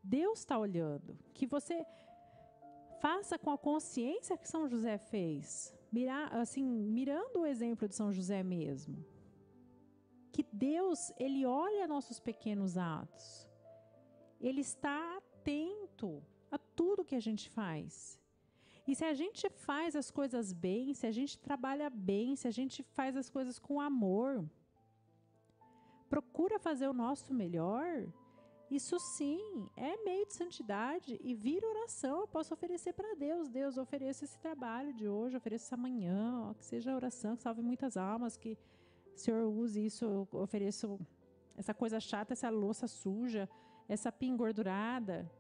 Deus está olhando. Que você Faça com a consciência que São José fez, mirando o exemplo de São José mesmo. Que Deus, Ele olha nossos pequenos atos. Ele está atento a tudo que a gente faz. E se a gente faz as coisas bem, se a gente trabalha bem, se a gente faz as coisas com amor, procura fazer o nosso melhor, isso sim é meio de santidade e vira oração. Eu posso oferecer para Deus. Deus, eu ofereço esse trabalho de hoje, eu ofereço essa manhã, ó, que seja oração, que salve muitas almas, que o Senhor use isso, eu ofereço essa coisa chata, essa louça suja, essa pia engordurada,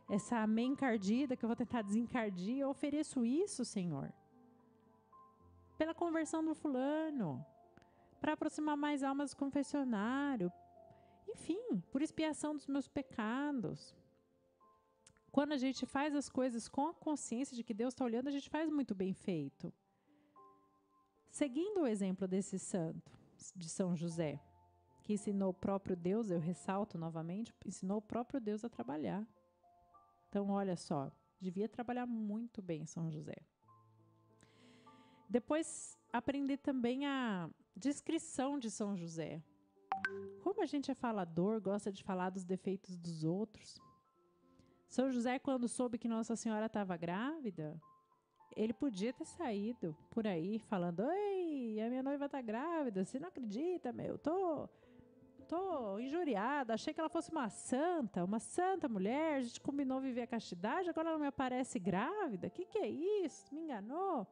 essa amém encardida que eu vou tentar desencardir, eu ofereço isso, Senhor. Pela conversão do fulano, para aproximar mais almas do confessionário, enfim, por expiação dos meus pecados. Quando a gente faz as coisas com a consciência de que Deus está olhando, a gente faz muito bem feito. Seguindo o exemplo desse santo, de São José, que ensinou o próprio Deus, eu ressalto novamente, ensinou o próprio Deus a trabalhar. Então, olha só, devia trabalhar muito bem São José. Depois, aprender também a descrição de São José. Como a gente é falador, gosta de falar dos defeitos dos outros. São José, quando soube que Nossa Senhora estava grávida, ele podia ter saído por aí falando: "Oi, a minha noiva está grávida, você não acredita, meu? Tô injuriada, achei que ela fosse uma santa mulher, a gente combinou viver a castidade, agora ela me aparece grávida, que é isso? Me enganou?"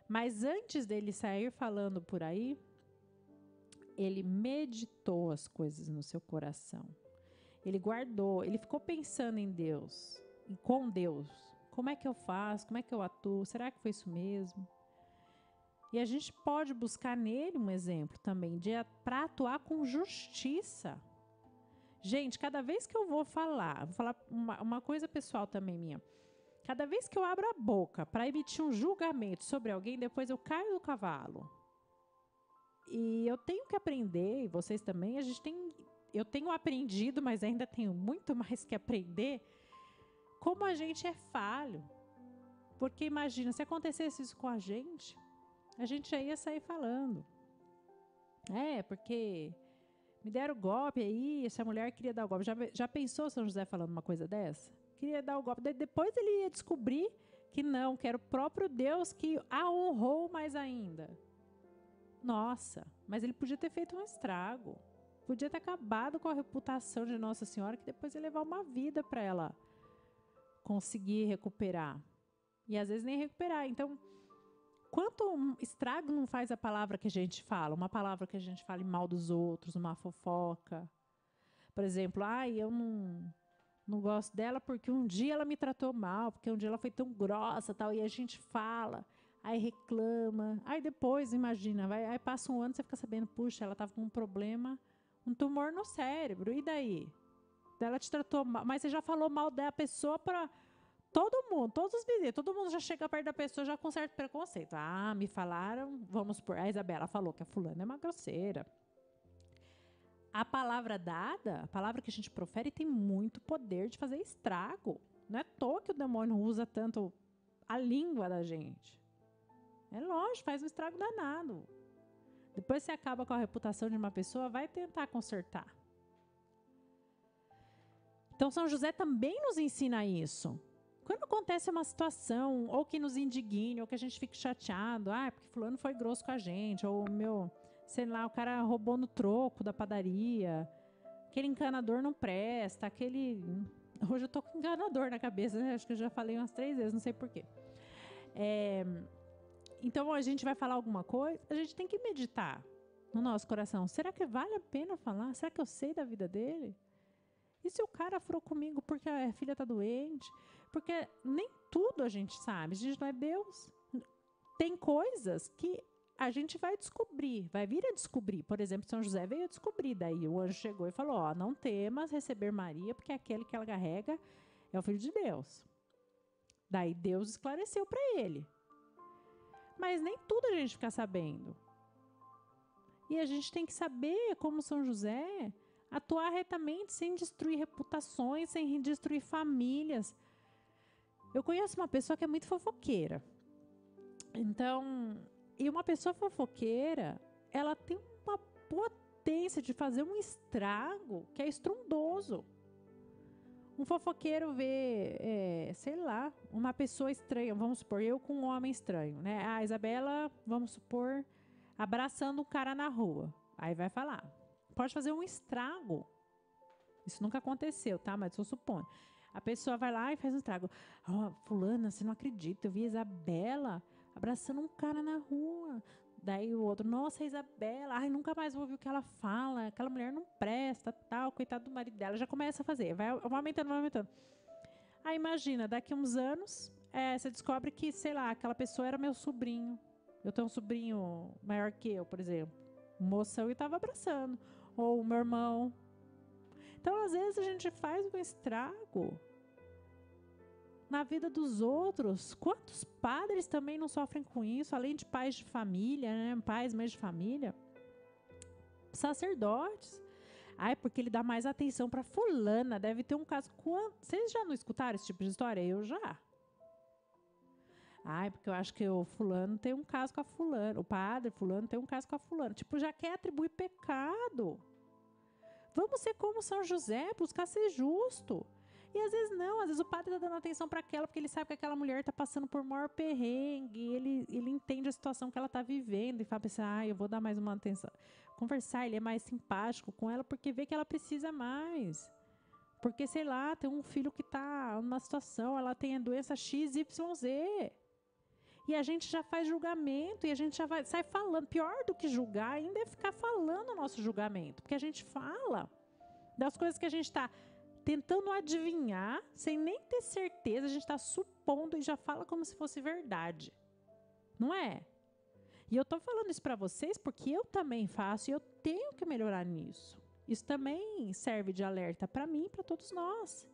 Mas antes dele sair falando por aí, ele meditou as coisas no seu coração. Ele guardou, ele ficou pensando em Deus, com Deus. Como é que eu faço? Como é que eu atuo? Será que foi isso mesmo? E a gente pode buscar nele um exemplo também para atuar com justiça. Gente, cada vez que eu vou falar uma coisa pessoal também minha. Cada vez que eu abro a boca para emitir um julgamento sobre alguém, depois eu caio do cavalo. E eu tenho que aprender, e vocês também, eu tenho aprendido, mas ainda tenho muito mais que aprender, como a gente é falho. Porque imagina, se acontecesse isso com a gente já ia sair falando. Porque me deram golpe aí, essa mulher queria dar o golpe. Já pensou São José falando uma coisa dessa? Queria dar o golpe. Depois ele ia descobrir que não, que era o próprio Deus que a honrou mais ainda. Nossa, mas ele podia ter feito um estrago. Podia ter acabado com a reputação de Nossa Senhora, que depois ia levar uma vida para ela conseguir recuperar. E às vezes nem recuperar. Então, quanto estrago não faz a palavra que a gente fala? Uma palavra que a gente fala mal dos outros, uma fofoca. Por exemplo, eu não gosto dela porque um dia ela me tratou mal, porque um dia ela foi tão grossa, tal, e a gente fala, aí reclama, aí depois, imagina, aí passa um ano, você fica sabendo, puxa, ela estava com um problema, um tumor no cérebro, e daí? Ela te tratou mal, mas você já falou mal da pessoa para todo mundo, todos os vizinhos, todo mundo já chega perto da pessoa já com certo preconceito. Me falaram, vamos por, a Isabela falou que a fulana é uma grosseira. A palavra dada, a palavra que a gente profere tem muito poder de fazer estrago. Não é à toa que o demônio usa tanto a língua da gente. É lógico, faz um estrago danado. Depois você acaba com a reputação de uma pessoa, vai tentar consertar. Então São José também nos ensina isso. Quando acontece uma situação, ou que nos indigne, ou que a gente fique chateado, porque fulano foi grosso com a gente, ou sei lá, o cara roubou no troco da padaria, aquele encanador não presta, hoje eu tô com enganador na cabeça, né? Acho que eu já falei umas 3 vezes, não sei porquê. Então a gente vai falar alguma coisa, a gente tem que meditar no nosso coração. Será que vale a pena falar? Será que eu sei da vida dele? E se o cara furou comigo porque a filha tá doente? Porque nem tudo a gente sabe, a gente não é Deus. Tem coisas que a gente vai descobrir, vai vir a descobrir. Por exemplo, São José veio a descobrir, daí o anjo chegou e falou, não temas receber Maria, porque aquele que ela carrega é o Filho de Deus. Daí Deus esclareceu para ele. Mas nem tudo a gente fica sabendo. E a gente tem que saber, como São José, atuar retamente, sem destruir reputações, sem destruir famílias. Eu conheço uma pessoa que é muito fofoqueira. Então, e uma pessoa fofoqueira, ela tem uma potência de fazer um estrago que é estrondoso. Um fofoqueiro vê, sei lá, uma pessoa estranha, vamos supor, eu com um homem estranho, né? A Isabela, vamos supor, abraçando um cara na rua. Aí vai falar. Pode fazer um estrago. Isso nunca aconteceu, tá? Mas eu suponho. A pessoa vai lá e faz um estrago. Fulana, você não acredita, eu vi a Isabela abraçando um cara na rua. Daí o outro, nossa, a Isabela, ai, nunca mais vou ouvir o que ela fala, aquela mulher não presta, tal, coitado do marido dela. Já começa a fazer, vai aumentando, vai aumentando. Aí imagina, daqui uns anos, você descobre que, sei lá, aquela pessoa era meu sobrinho. Eu tenho um sobrinho maior que eu, por exemplo. Um moção e estava abraçando. Ou o meu irmão. Então, às vezes, a gente faz um estrago na vida dos outros. Quantos padres também não sofrem com isso, além de pais de família, né? Pais, mães de família, sacerdotes. Ai, porque ele dá mais atenção para fulana, deve ter um caso. Vocês já não escutaram esse tipo de história? Eu já. Ai, porque eu acho que o fulano tem um caso com a fulana, o padre fulano tem um caso com a fulana. Tipo, já quer atribuir pecado. Vamos ser como São José, buscar ser justo. E às vezes não, às vezes o padre está dando atenção para aquela, porque ele sabe que aquela mulher está passando por maior perrengue, ele entende a situação que ela está vivendo e fala, pensar, eu vou dar mais uma atenção. Conversar, ele é mais simpático com ela porque vê que ela precisa mais. Porque, sei lá, tem um filho que está numa situação, ela tem a doença XYZ. E a gente já faz julgamento e a gente já sai falando. Pior do que julgar ainda é ficar falando o nosso julgamento. Porque a gente fala das coisas que a gente está tentando adivinhar, sem nem ter certeza, a gente está supondo e já fala como se fosse verdade. Não é? E eu estou falando isso para vocês porque eu também faço e eu tenho que melhorar nisso. Isso também serve de alerta para mim e para todos nós.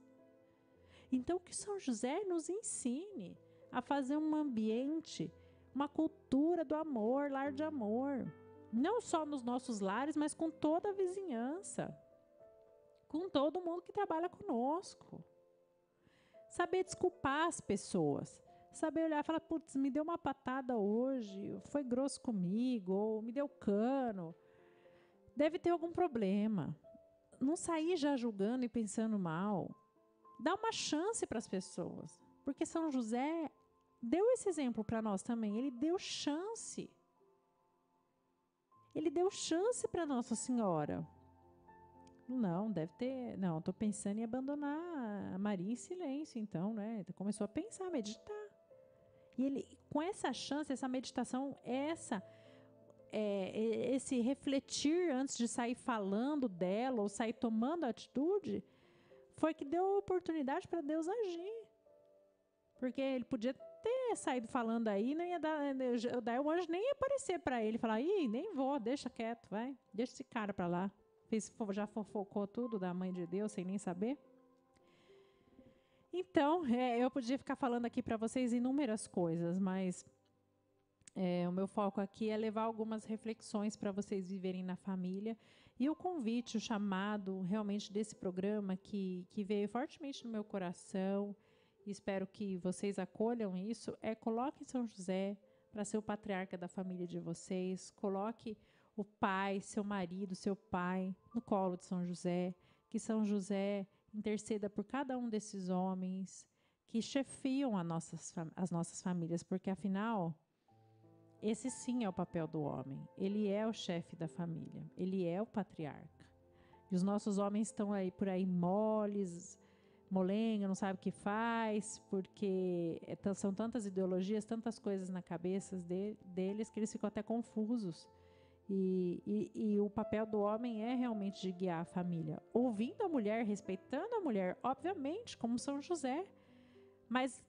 Então, que São José nos ensine a fazer um ambiente, uma cultura do amor, lar de amor. Não só nos nossos lares, mas com toda a vizinhança. Com todo mundo que trabalha conosco. Saber desculpar as pessoas. Saber olhar e falar, putz, me deu uma patada hoje, foi grosso comigo, ou me deu cano. Deve ter algum problema. Não sair já julgando e pensando mal. Dá uma chance para as pessoas. Porque São José deu esse exemplo para nós também. Ele deu chance. Ele deu chance para Nossa Senhora. Não, deve ter... Não, estou pensando em abandonar a Maria em silêncio, então, né? Começou a pensar, a meditar. E ele, com essa chance, essa meditação, esse refletir antes de sair falando dela ou sair tomando atitude, foi que deu oportunidade para Deus agir. Porque ele podia ter saído falando aí, não ia dar, daí o anjo nem ia aparecer para ele, falar, ih, nem vou, deixa quieto, vai, deixa esse cara para lá. Já fofocou tudo da mãe de Deus sem nem saber. Então, eu podia ficar falando aqui para vocês inúmeras coisas, mas o meu foco aqui é levar algumas reflexões para vocês viverem na família. E o convite, o chamado realmente desse programa que veio fortemente no meu coração, e espero que vocês acolham isso, coloque São José para ser o patriarca da família de vocês, coloque o pai, seu marido, seu pai, no colo de São José, que São José interceda por cada um desses homens que chefiam as nossas famílias, porque afinal, esse sim é o papel do homem. Ele é o chefe da família, ele é o patriarca. E os nossos homens estão aí por aí moles, molenga, não sabe o que faz, porque são tantas ideologias, tantas coisas na cabeça deles que eles ficam até confusos. E o papel do homem é realmente de guiar a família, ouvindo a mulher, respeitando a mulher, obviamente, como São José. Mas,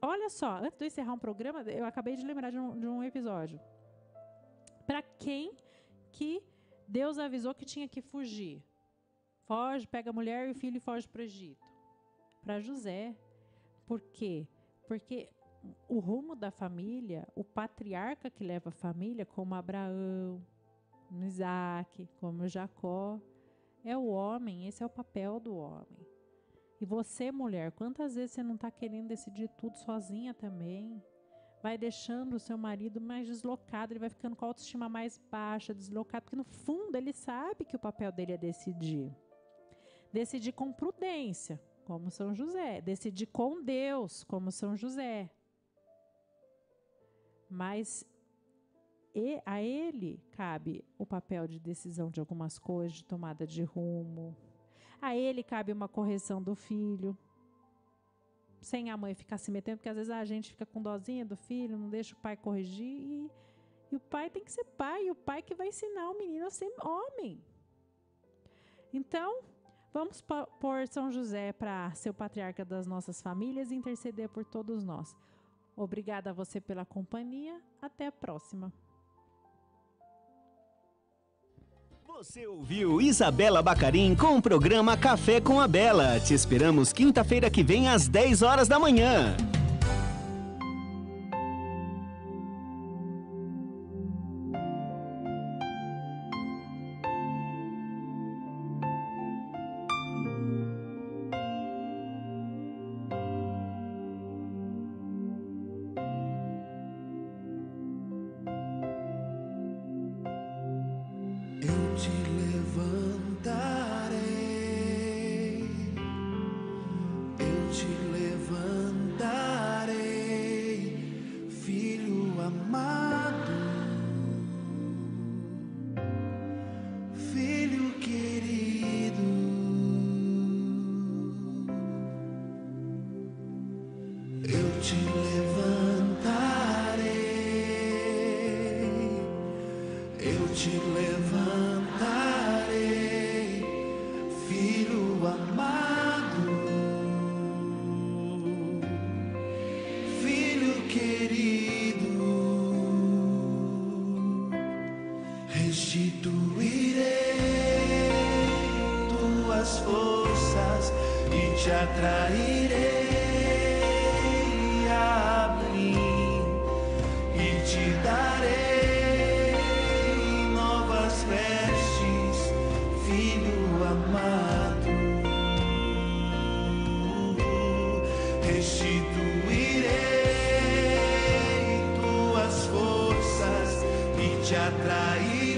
olha só, antes de eu encerrar um programa, eu acabei de lembrar de um episódio. Para quem que Deus avisou que tinha que fugir? Foge, pega a mulher e o filho e foge para o Egito. Para José. Por quê? Porque o rumo da família, o patriarca que leva a família, como Abraão, como Isaac, como Jacó, é o homem, esse é o papel do homem. E você, mulher, quantas vezes você não está querendo decidir tudo sozinha também? Vai deixando o seu marido mais deslocado, ele vai ficando com a autoestima mais baixa, deslocado, porque no fundo ele sabe que o papel dele é decidir. Decidir com prudência, como São José. Decidir com Deus, como São José. Mas a ele cabe o papel de decisão de algumas coisas, de tomada de rumo. A ele cabe uma correção do filho. Sem a mãe ficar se metendo, porque às vezes a gente fica com dozinha do filho, não deixa o pai corrigir. E o pai tem que ser pai, e o pai que vai ensinar o menino a ser homem. Então, vamos pôr São José para ser o patriarca das nossas famílias e interceder por todos nós. Obrigada a você pela companhia. Até a próxima. Você ouviu Isabela Bacarin com o programa Café com a Bela. Te esperamos quinta-feira que vem às 10 horas da manhã. Eu te levantarei, eu te levantarei, filho amado, filho querido. Eu te levantarei, eu te levantarei, filho amado, filho querido. Restituirei tuas forças e te atrairei a mim e te darei novas vestes, filho amado. Restituirei tuas forças e te atrairei